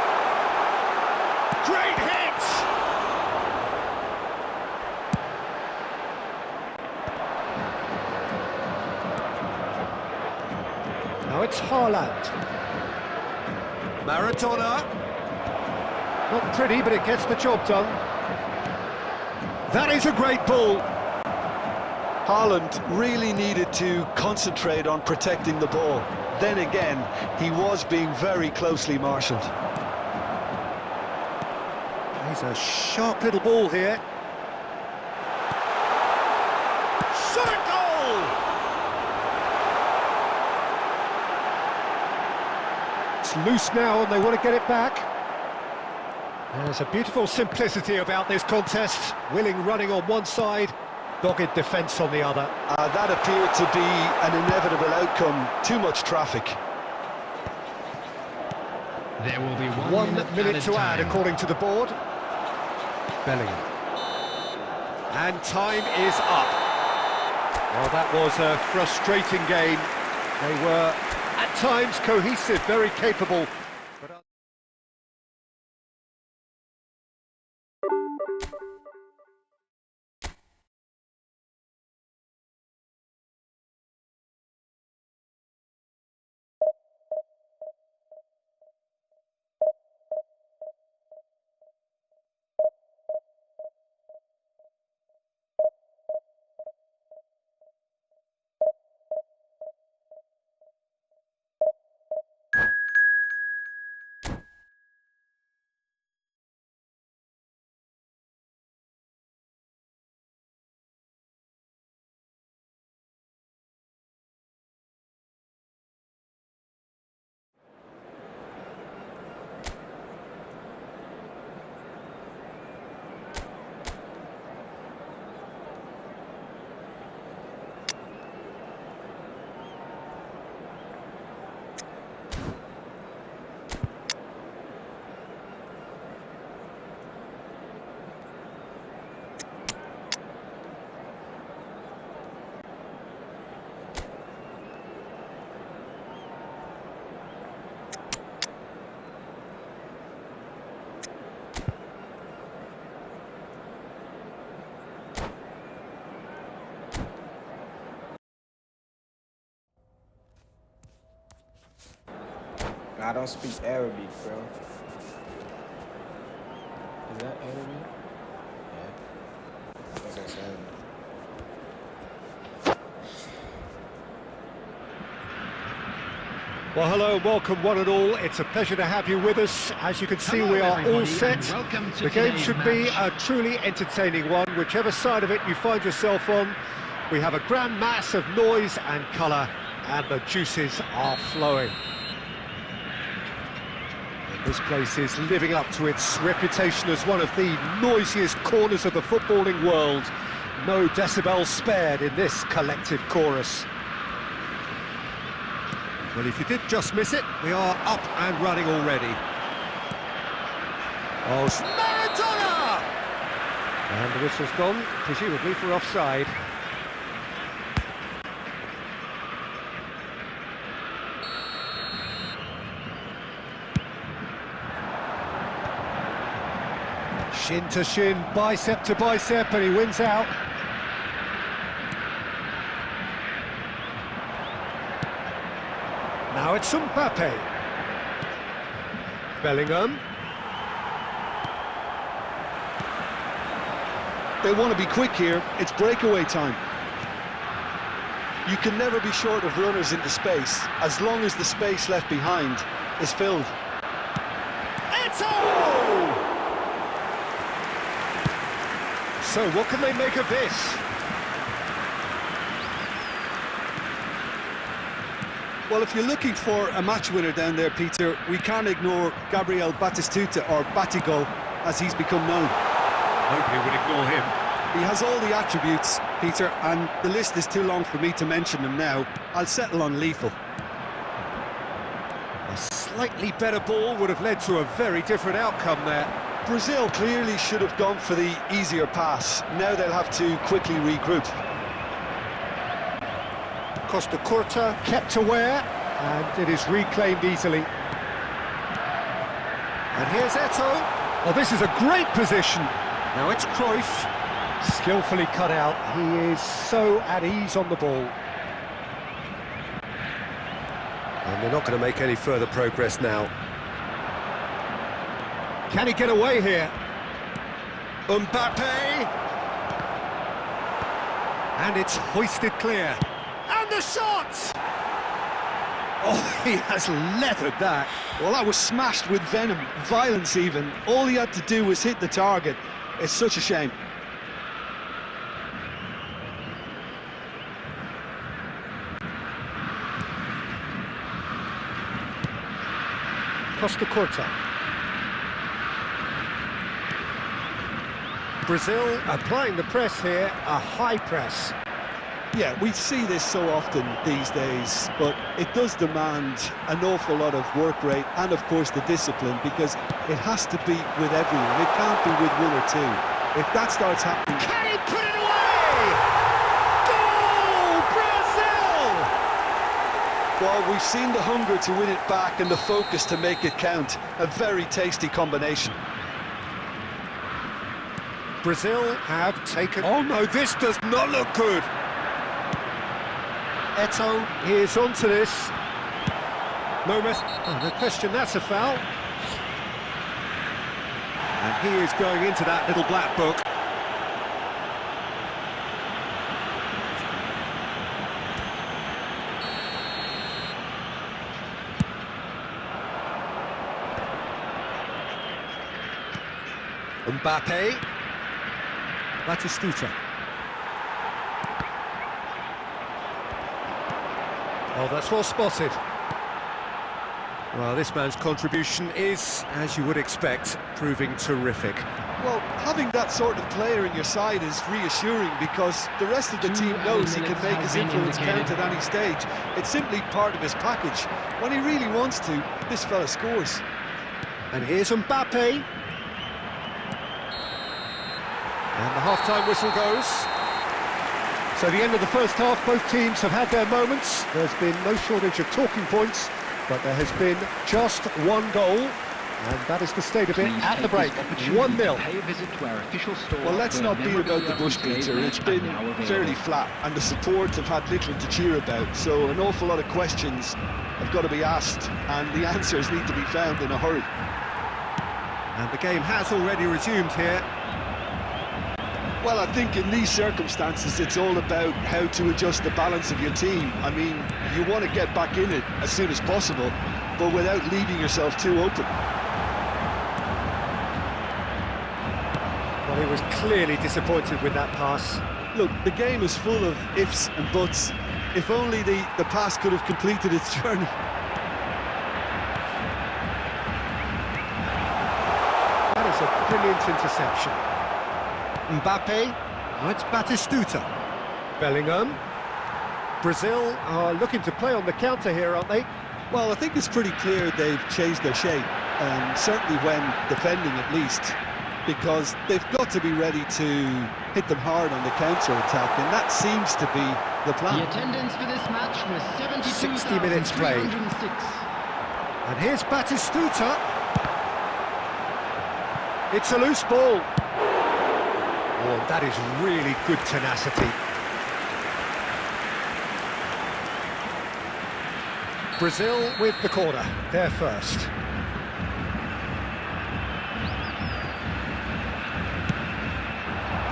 Great hit! Now it's Haaland. Maradona. Not pretty, but it gets the job done. That is a great ball. Haaland really needed to concentrate on protecting the ball. Then again, he was being very closely marshalled. He's a sharp little ball here. Shot at goal! It's loose now and they want to get it back. There's a beautiful simplicity about this contest. Willing running on one side, dogged defence on the other. That appeared to be an inevitable outcome. Too much traffic. There will be 1 minute to add, time. according to the board. Bellingham. And time is up. Well, that was a frustrating game. They were, at times, cohesive, very capable. But I don't speak Arabic, bro. Is that Arabic? Yeah. I think that's Arabic. well, hello and welcome one and all. It's a pleasure to have you with us. As you can see, Hello, we are all everybody, set. and welcome to The game today's should be a match. truly entertaining one, whichever side of it you find yourself on. We have a grand mass of noise and colour, and the juices are flowing. This place is living up to its reputation as one of the noisiest corners of the footballing world. No decibels spared in this collective chorus. Well, if you did just miss it, we are up and running already. Oh, Maradona! And the whistle's gone, presumably for offside. Shin to shin, bicep to bicep, and he wins out. Now it's Mbappe. Bellingham. They want to be quick here. It's breakaway time. You can never be short of runners into space, as long as the space left behind is filled. Eto'o! So what can they make of this? Well, if you're looking for a match winner down there, Peter, we can't ignore Gabriel Batistuta, or Batigo, as he's become known. Nobody would ignore him. He has all the attributes, Peter, and the list is too long for me to mention them now. I'll settle on lethal. A slightly better ball would have led to a very different outcome there. Brazil clearly should have gone for the easier pass. Now they'll have to quickly regroup. Costa Curta kept aware, and it is reclaimed easily. And here's Eto'o. Oh, this is a great position. Now it's Cruyff. Skillfully cut out. He is so at ease on the ball. And they're not going to make any further progress now. Can he get away here? Mbappe! And it's hoisted clear. And the shot! Oh, he has leathered that. Well, that was smashed with venom, violence even. All he had to do was hit the target. It's such a shame. Costa Curta. Brazil applying the press here, a high press. Yeah, we see this so often these days, but it does demand an awful lot of work rate and, of course, the discipline, because it has to be with everyone. It can't be with one or two. If that starts happening... Can he put it away? Goal, Brazil! Well, we've seen the hunger to win it back and the focus to make it count. A very tasty combination. Brazil have taken... Oh no, this does not look good. Eto'o is onto this. No rest. Oh, no question, that's a foul. And he is going into that little black book. Mbappe. Batistuta. Oh, that's well spotted. Well, this man's contribution is, as you would expect, proving terrific. Well, having that sort of player in your side is reassuring, because the rest of the team knows he can make his influence count at any stage. It's simply part of his package. When he really wants to, this fella scores. And here's Mbappe. And the half-time whistle goes. So the end of the first half, both teams have had their moments. There's been no shortage of talking points, but there has been just one goal, and that is the state of it at the break. 1-0. Well, let's not beat about the bush, Peter. It's been fairly flat, and the support have had little to cheer about, so an awful lot of questions have got to be asked, and the answers need to be found in a hurry. And the game has already resumed here. Well, I think in these circumstances it's all about how to adjust the balance of your team. I mean, you want to get back in it as soon as possible, but without leaving yourself too open. Well, he was clearly disappointed with that pass. Look, the game is full of ifs and buts. If only the pass could have completed its journey. That is a brilliant interception. Mbappe, oh, it's Batistuta. Bellingham. Brazil are looking to play on the counter here, aren't they? Well, I think it's pretty clear they've changed their shape, certainly when defending at least, because they've got to be ready to hit them hard on the counter-attack, and that seems to be the plan. The attendance for this match was 60 minutes played. And here's Batistuta. It's a loose ball. Oh, that is really good tenacity. Brazil with the corner, they're first.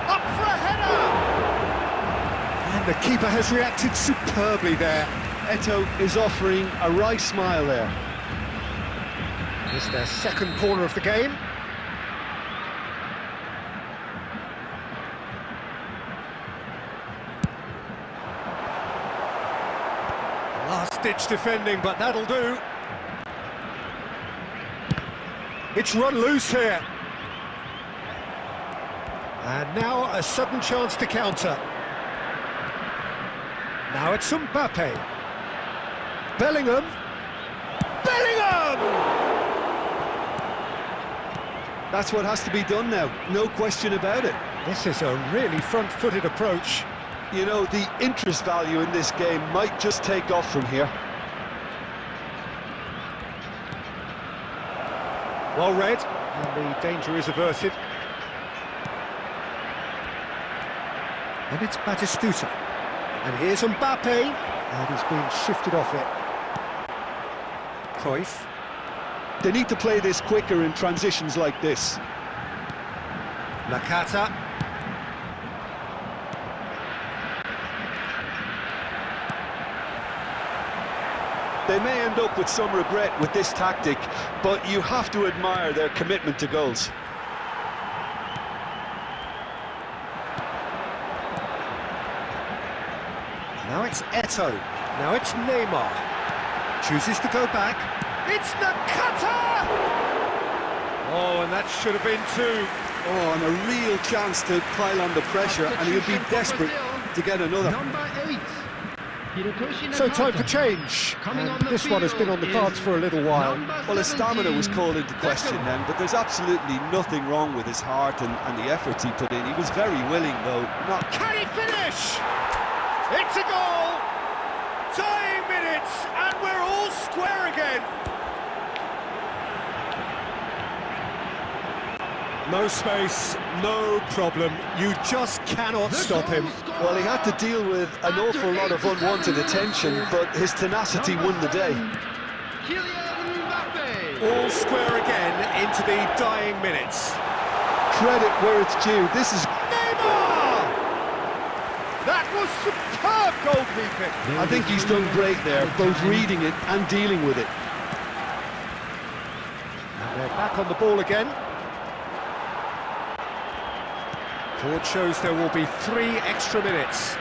Up for a header! And the keeper has reacted superbly there. Eto'o is offering a wry smile there. It's their second corner of the game. Last-ditch defending, but that'll do. It's run loose here. And now a sudden chance to counter. Now it's Mbappe. Bellingham. Bellingham! That's what has to be done now, no question about it. This is a really front-footed approach. You know, the interest value in this game might just take off from here. Well read, and the danger is averted. And it's Batistuta. And here's Mbappe, and he's being shifted off it. Cruyff. They need to play this quicker in transitions like this. Nakata. They may end up with some regret with this tactic, but you have to admire their commitment to goals. Now it's Eto'o. Now it's Neymar. Chooses to go back. It's Nakata! Oh, and that should have been two. Oh, and a real chance to pile on the pressure, and he'll be desperate to get another. Number 8. So time for change. And this one has been on the cards for a little while. Well, his stamina was called into question then, but there's absolutely nothing wrong with his heart and the efforts he put in. He was very willing, though. Not. Can he finish? It's a goal! Tying minutes, and we're all square again. No space, no problem. You just cannot stop him. Well, he had to deal with an awful lot of unwanted attention, but his tenacity won the day. All square again into the dying minutes. Credit where it's due. This is... Neymar! That was superb goalkeeping. I think he's done great there, both reading it and dealing with it. And they're back on the ball again. Board shows there will be 3 extra minutes.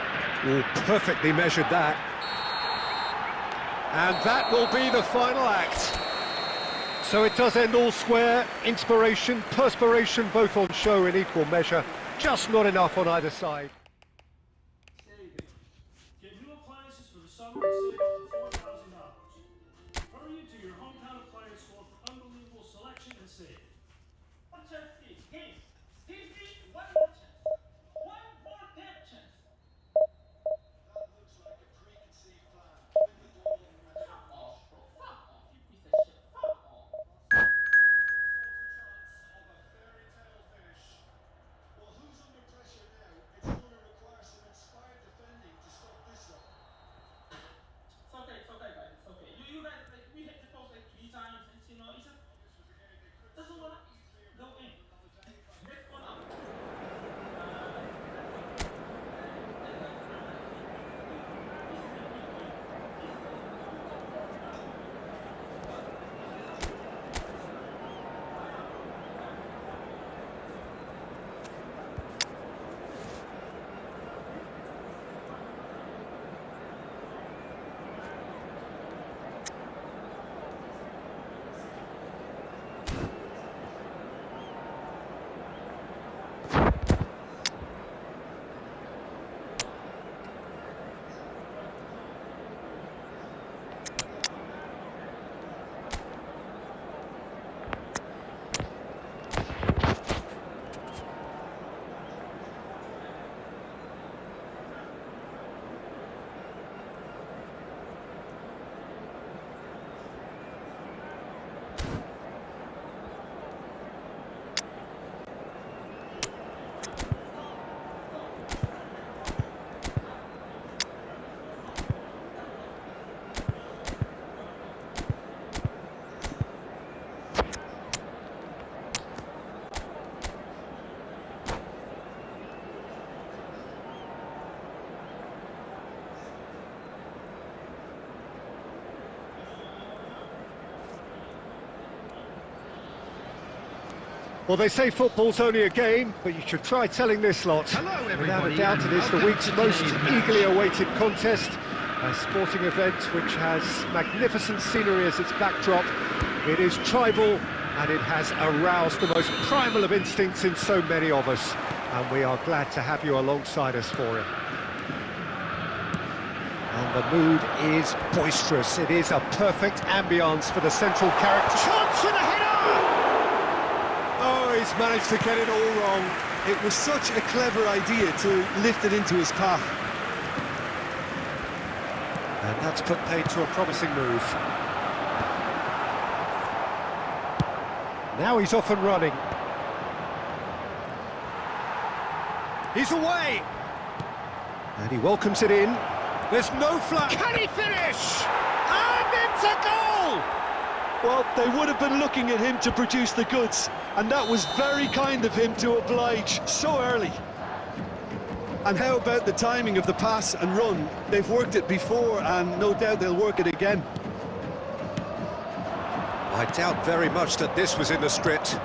Oh, perfectly measured that. And that will be the final act. So it does end all square. Inspiration, perspiration, both on show in equal measure. Just not enough on either side. Get new appliances for the summer and save up to $4,000. Hurry into your hometown appliance store for unbelievable selection and save. What's our fee? Hey, Steve, one more chance. One more damn chance. That looks like a preconceived plan. With the ball in the Fuck off, bro. Fuck off, you piece of shit. Fuck off. Well, who's under pressure now? It's one Well, they say football's only a game, but you should try telling this lot. Hello, everybody, Without a doubt, it is the and week's welcome to most today's match. eagerly awaited contest. A sporting event which has magnificent scenery as its backdrop. It is tribal, and it has aroused the most primal of instincts in so many of us. And we are glad to have you alongside us for it. And the mood is boisterous. It is a perfect ambience for the central character. Chance for the header! Oh, he's managed to get it all wrong. It was such a clever idea to lift it into his path. And that's put paid to a promising move. Now he's off and running. He's away! And he welcomes it in. There's no flat. Can he finish? And it's a goal! Well, they would have been looking at him to produce the goods, and that was very kind of him to oblige so early. And how about the timing of the pass and run? They've worked it before, and no doubt they'll work it again. I doubt very much that this was in the script.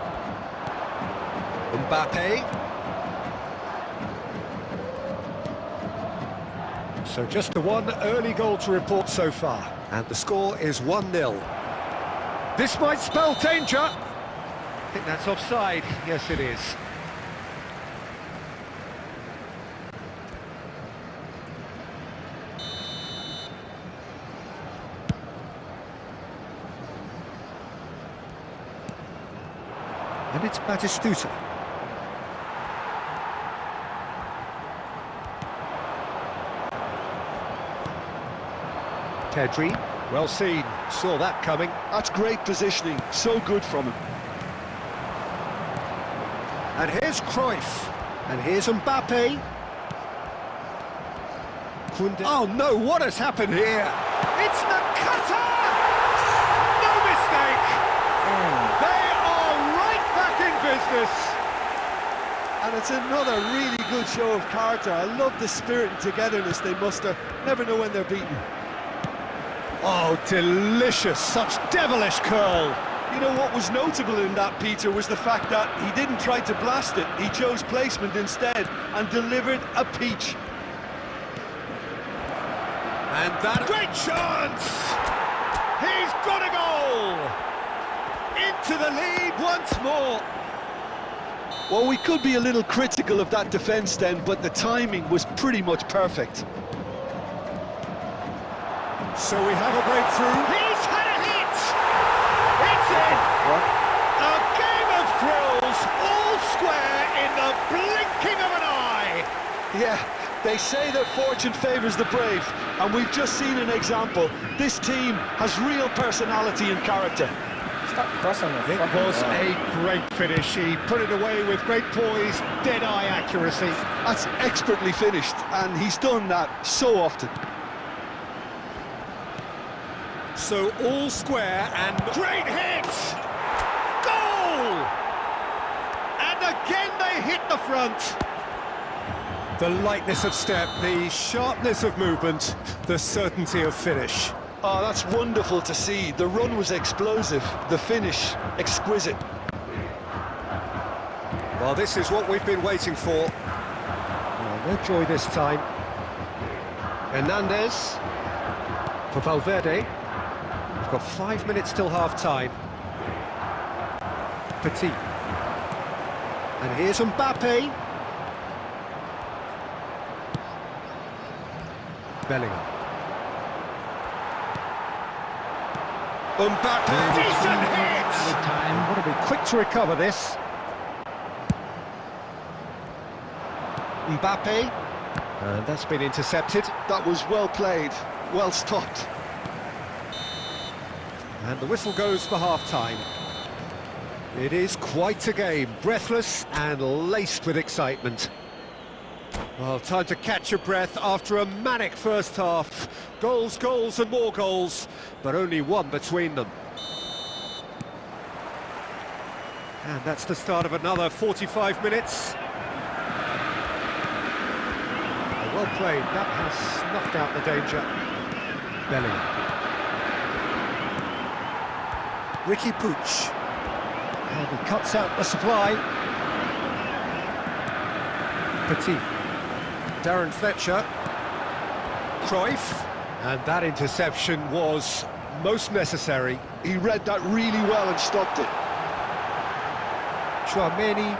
Mbappe. So just the one early goal to report so far. And the score is 1-0. This might spell danger. I think that's offside. Yes, it is. And it's Batistuta. Pedri, well seen, saw that coming. That's great positioning, so good from him. And here's Cruyff, and here's Mbappe. Oh no, what has happened here? It's the cutter! No mistake! They are right back in business! And it's another really good show of character. I love the spirit and togetherness they muster. Never know when they're beaten. Oh, delicious, such devilish curl. You know what was notable in that, Peter, was the fact that he didn't try to blast it. He chose placement instead and delivered a peach. And that great chance! He's got a goal! Into the lead once more. Well, we could be a little critical of that defence then, but the timing was pretty much perfect. So we have a breakthrough. He's had a hit! It's in! A game of thrills, all square in the blinking of an eye! Yeah, they say that fortune favours the brave, and we've just seen an example. This team has real personality and character. Stop crossing the It fucking was ball. a great finish. He put it away with great poise, dead-eye accuracy. That's expertly finished, and he's done that so often. So all square and great hit! Goal! And again they hit the front. The lightness of step, the sharpness of movement, the certainty of finish. Oh, that's wonderful to see. The run was explosive, the finish exquisite. Well, this is what we've been waiting for. Well, no joy this time. Hernandez for Valverde. We've got 5 minutes till half-time. Petit. And here's Mbappe. Bellingham. Mbappe, decent hit! Out of time. Got to be quick to recover this. Mbappe, and that's been intercepted. That was well played, well stopped. And the whistle goes for half-time. It is quite a game, breathless and laced with excitement. Well, time to catch your breath after a manic first half. Goals, goals and more goals, but only one between them. And that's the start of another 45 minutes. Well played, that has snuffed out the danger. Bellingham. Ricky Puig. And he cuts out the supply. Petit. Darren Fletcher. Cruyff. And that interception was most necessary. He read that really well and stopped it. Chouameni.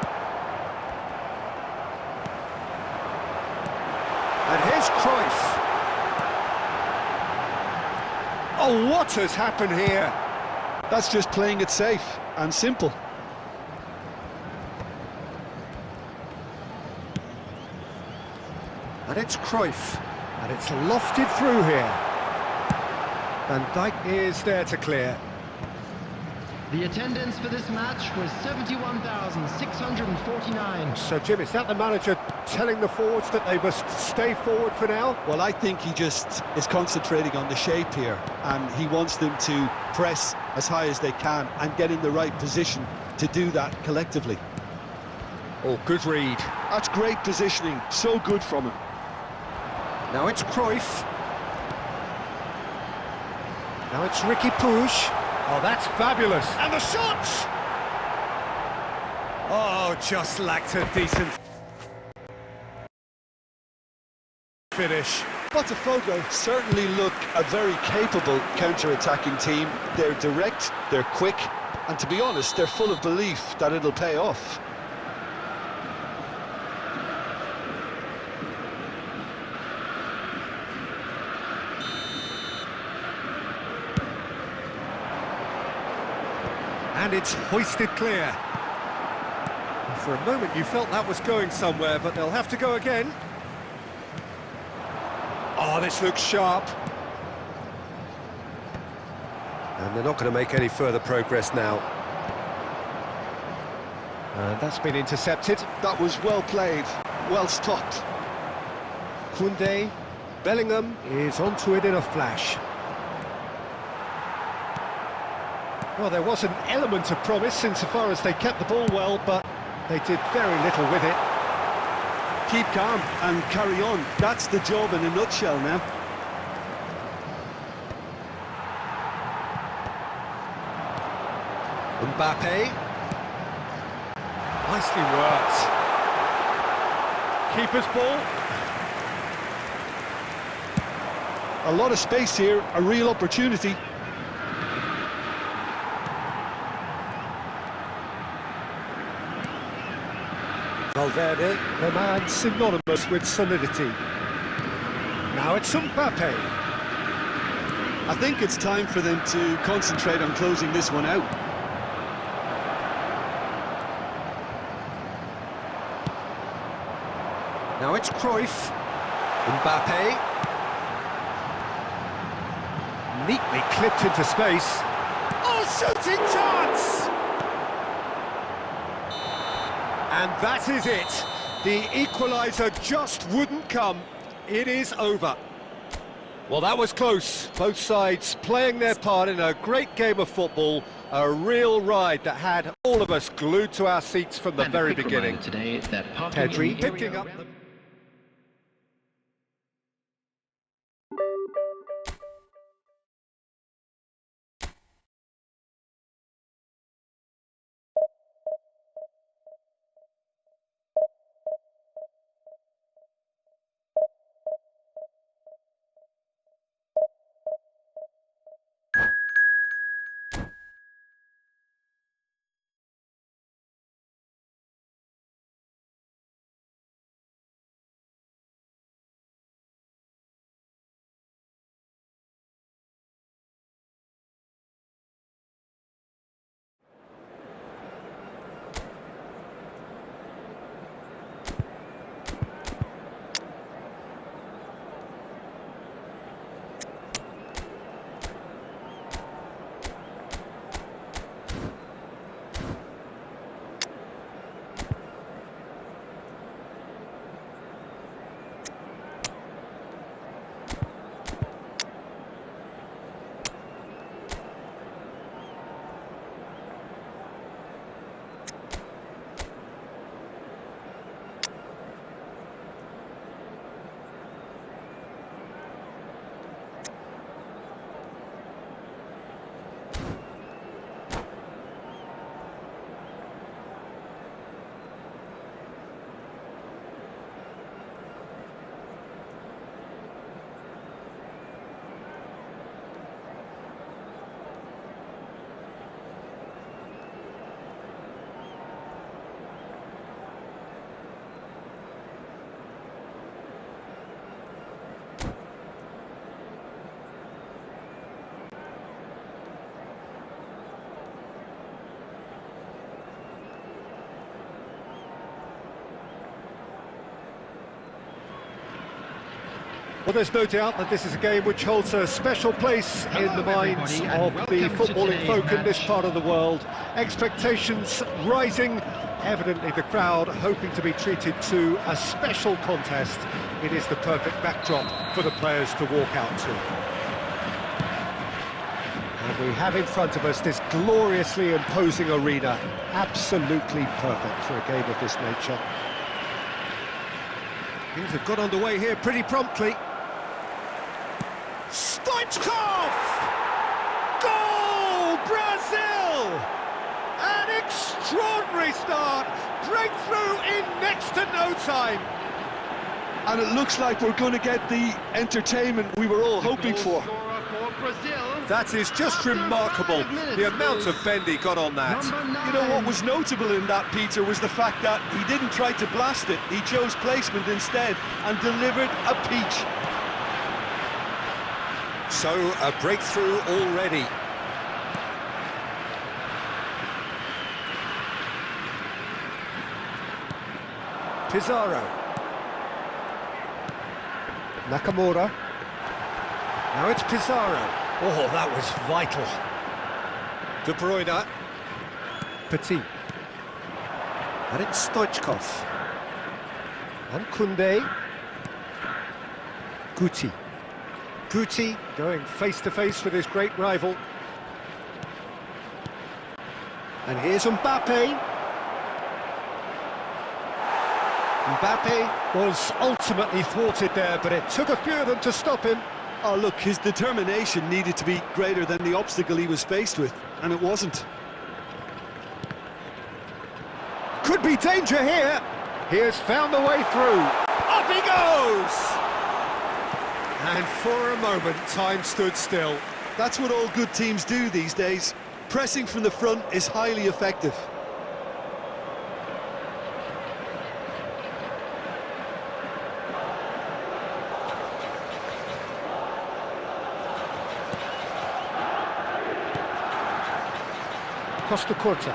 And here's Cruyff. Oh, what has happened here? That's just playing it safe and simple. And it's Cruyff. And it's lofted through here. Van Dijk is there to clear. The attendance for this match was 71,649. So, Jim, is that the manager telling the forwards that they must stay forward for now? Well, I think he just is concentrating on the shape here, and he wants them to press as high as they can and get in the right position to do that collectively. Oh, good read. That's great positioning, so good from him. Now it's Cruyff. Now it's Ricky Puig. Oh, that's fabulous. And the shot! Oh, just lacked a decent finish. Botafogo certainly look a very capable counter-attacking team. They're direct, they're quick, and to be honest, they're full of belief that it'll pay off. And it's hoisted clear. And for a moment you felt that was going somewhere, but they'll have to go again. Oh, this looks sharp. And they're not going to make any further progress now. And that's been intercepted. That was well played, well stopped. Koundé, Bellingham is onto it in a flash. Well, there was an element of promise insofar as they kept the ball well, but they did very little with it. Keep calm and carry on. That's the job in a nutshell now. Mbappe. Nicely worked. Keeper's ball. A lot of space here, a real opportunity. Valverde, the man synonymous with solidity. Now it's Mbappe. I think it's time for them to concentrate on closing this one out. Now it's Cruyff. Mbappe. Neatly clipped into space. Oh, shooting chance! And that is it. The equaliser just wouldn't come. It is over. Well, that was close. Both sides playing their part in a great game of football. A real ride that had all of us glued to our seats from the very beginning. Today that parking in Pedri the area picking up around the... Well, there's no doubt that this is a game which holds a special place in the minds of the footballing folk in this part of the world. Expectations rising, evidently the crowd hoping to be treated to a special contest. It is the perfect backdrop for the players to walk out to. And we have in front of us this gloriously imposing arena, absolutely perfect for a game of this nature. Things have got underway here pretty promptly. Stoichkov! Goal! Brazil! An extraordinary start! Breakthrough in next to no time! And it looks like we're going to get the entertainment we were all hoping for. That is just remarkable, the amount of bend he got on that. You know what was notable in that, Peter, was the fact that he didn't try to blast it. He chose placement instead and delivered a peach. So, a breakthrough already. Pizarro. Nakamura. Now it's Pizarro. Oh, that was vital. De Bruyne. Petit. And it's Stoichkov. And Koundé. Guti. Guti going face-to-face with his great rival. And here's Mbappe. Mbappe was ultimately thwarted there, but it took a few of them to stop him. Oh, look, his determination needed to be greater than the obstacle he was faced with, and it wasn't. Could be danger here. He has found the way through. Up he goes! And for a moment, time stood still. That's what all good teams do these days. Pressing from the front is highly effective. Costa Curta.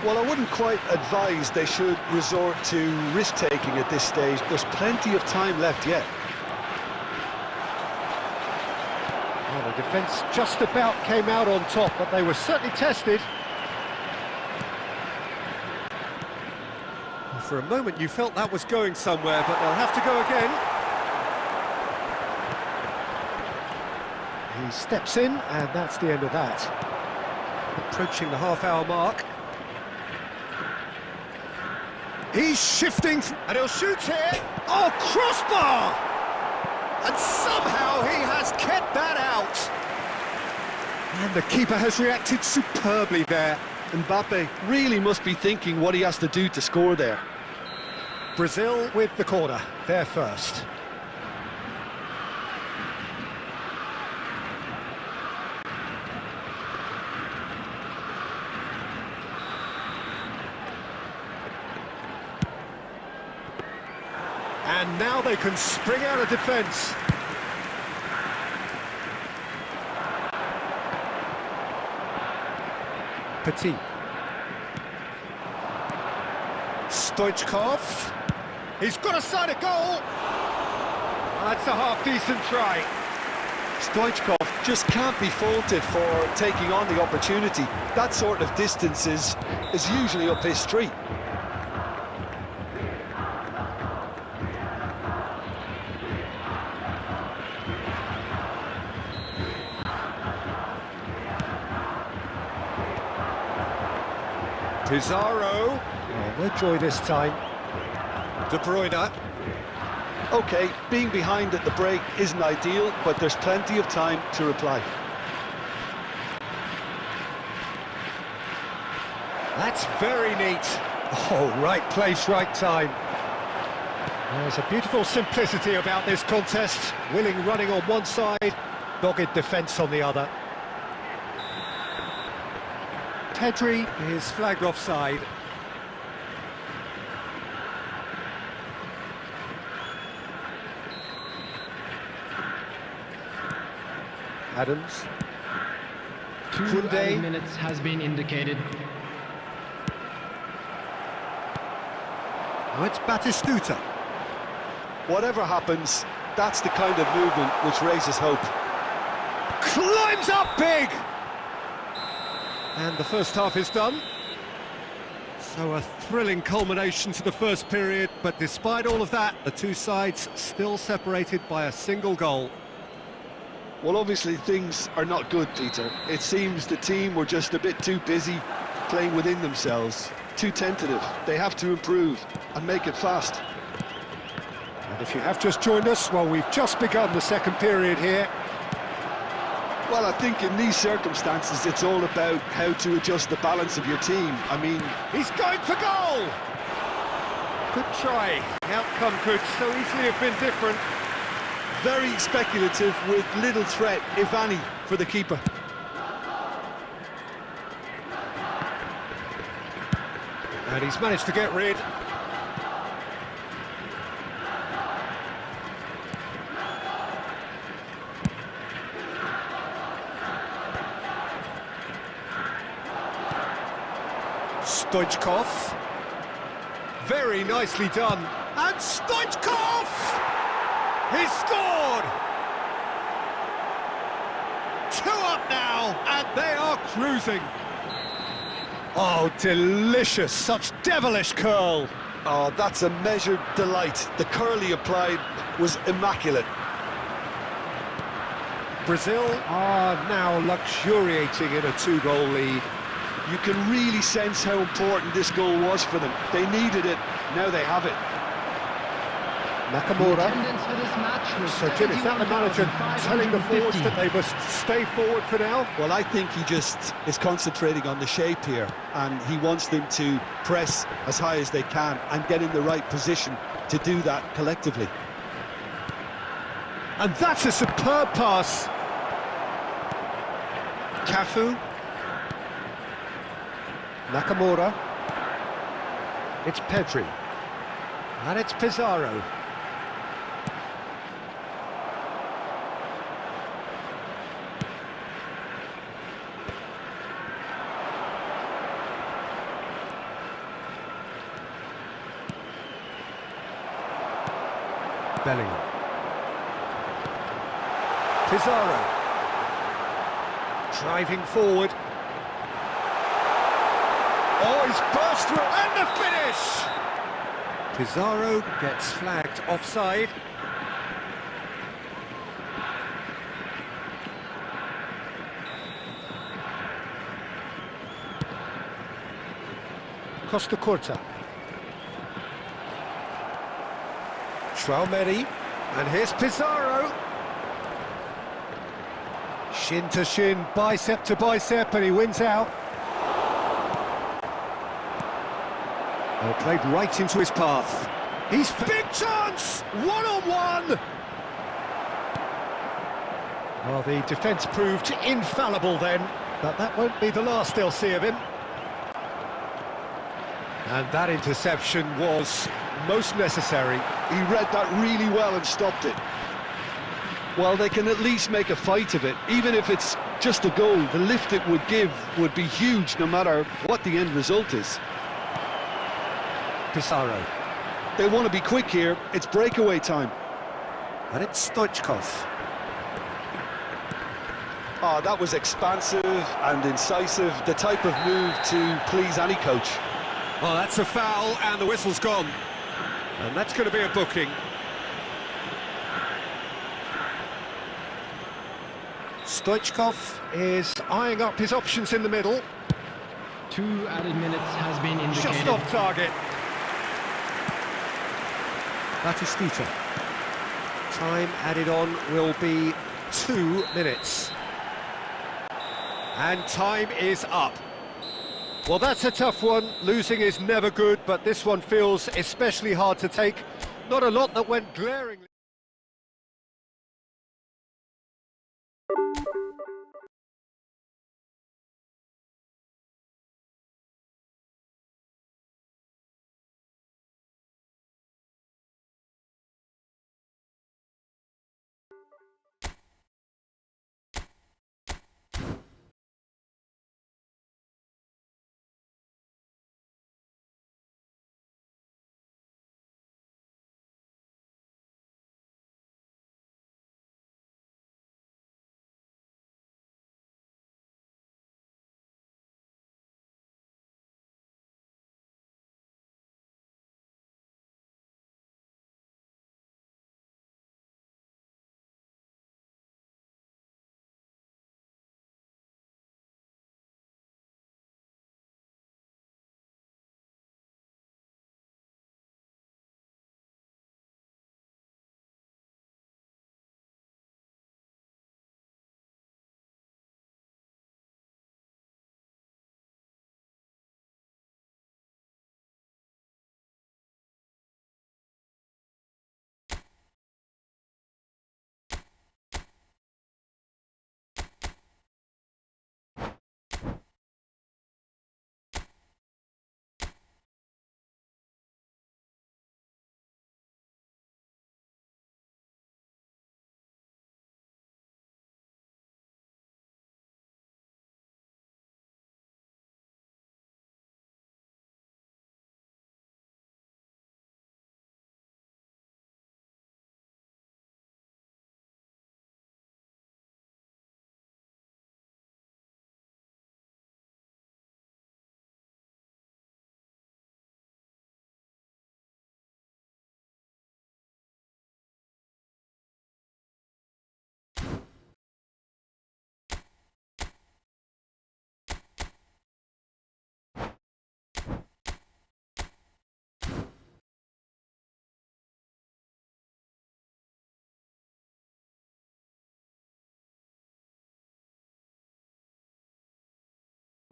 Well, I wouldn't quite advise they should resort to risk-taking at this stage. There's plenty of time left yet. Well, the defence just about came out on top, but they were certainly tested. Well, for a moment you felt that was going somewhere, but they'll have to go again. He steps in, and that's the end of that. Approaching the half-hour mark. He's shifting, and he'll shoot here. Oh, crossbar! And somehow he has kept that out. And the keeper has reacted superbly there. Mbappe really must be thinking what he has to do to score there. Brazil with the corner, they're first. And now they can spring out of defence. Petit. Stoichkov. He's got a side of goal. That's a half-decent try. Stoichkov just can't be faulted for taking on the opportunity. That sort of distance is usually up his street. Pizarro. Oh, no joy this time. De Bruyne. OK, being behind at the break isn't ideal, but there's plenty of time to reply. That's very neat. Oh, right place, right time. There's a beautiful simplicity about this contest. Willing running on one side, dogged defence on the other. Pedri is flagged offside. Adams. 2 minutes has been indicated. Oh, it's Batistuta. Whatever happens, That's the kind of movement which raises hope. Climbs up big! And the first half is done. So a thrilling culmination to the first period, but despite all of that, the two sides still separated by a single goal. Well, obviously things are not good, Peter. It seems the team were just a bit too busy playing within themselves, too tentative. They have to improve and make it fast. And if you have just joined us, well, we've just begun the second period here. Well, I think in these circumstances, it's all about how to adjust the balance of your team. I mean, He's going for goal! Good try. The outcome could so easily have been different. very speculative with little threat, if any, for the keeper. And he's managed to get rid. Stoichkov. Very nicely done. And Stoichkov! He's scored! 2 up now, and they are cruising. Oh, delicious, such devilish curl. Oh, that's a measured delight. The curl he applied was immaculate. Brazil are now luxuriating in a 2-goal lead. You can really sense how important this goal was for them. They needed it, now they have it. Nakamura. Attendance for this match was So, Jim, is that the manager telling the forwards 71,550. that they must stay forward for now? Well, I think he just is concentrating on the shape here, and he wants them to press as high as they can and get in the right position to do that collectively. And that's a superb pass. Cafu. Nakamura. It's Pedri. And it's Pizarro. Bellingham. Pizarro. Driving forward. Oh, he's burst through, and the finish! Pizarro gets flagged offside. Costa Curta. Traumeri, and here's Pizarro. Shin to shin, bicep to bicep, and he wins out. Oh, played right into his path. He's big chance! One-on-one! Well, the defence proved infallible then, but that won't be the last they'll see of him. And that interception was most necessary. He read that really well and stopped it. Well, they can at least make a fight of it. Even if it's just a goal, the lift it would give would be huge no matter what the end result is. Pizarro. They want to be quick here. It's breakaway time. And it's Stoichkov. Oh, that was expansive and incisive, the type of move to please any coach. Oh, that's a foul, and the whistle's gone. And that's going to be a booking. Stoichkov is eyeing up his options in the middle. 2 added minutes has been indicated. Just off target. Batistita. Time added on will be 2 minutes. And time is up. Well, that's a tough one. Losing is never good, but this one feels especially hard to take. Not a lot that went glaringly.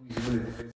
visible in the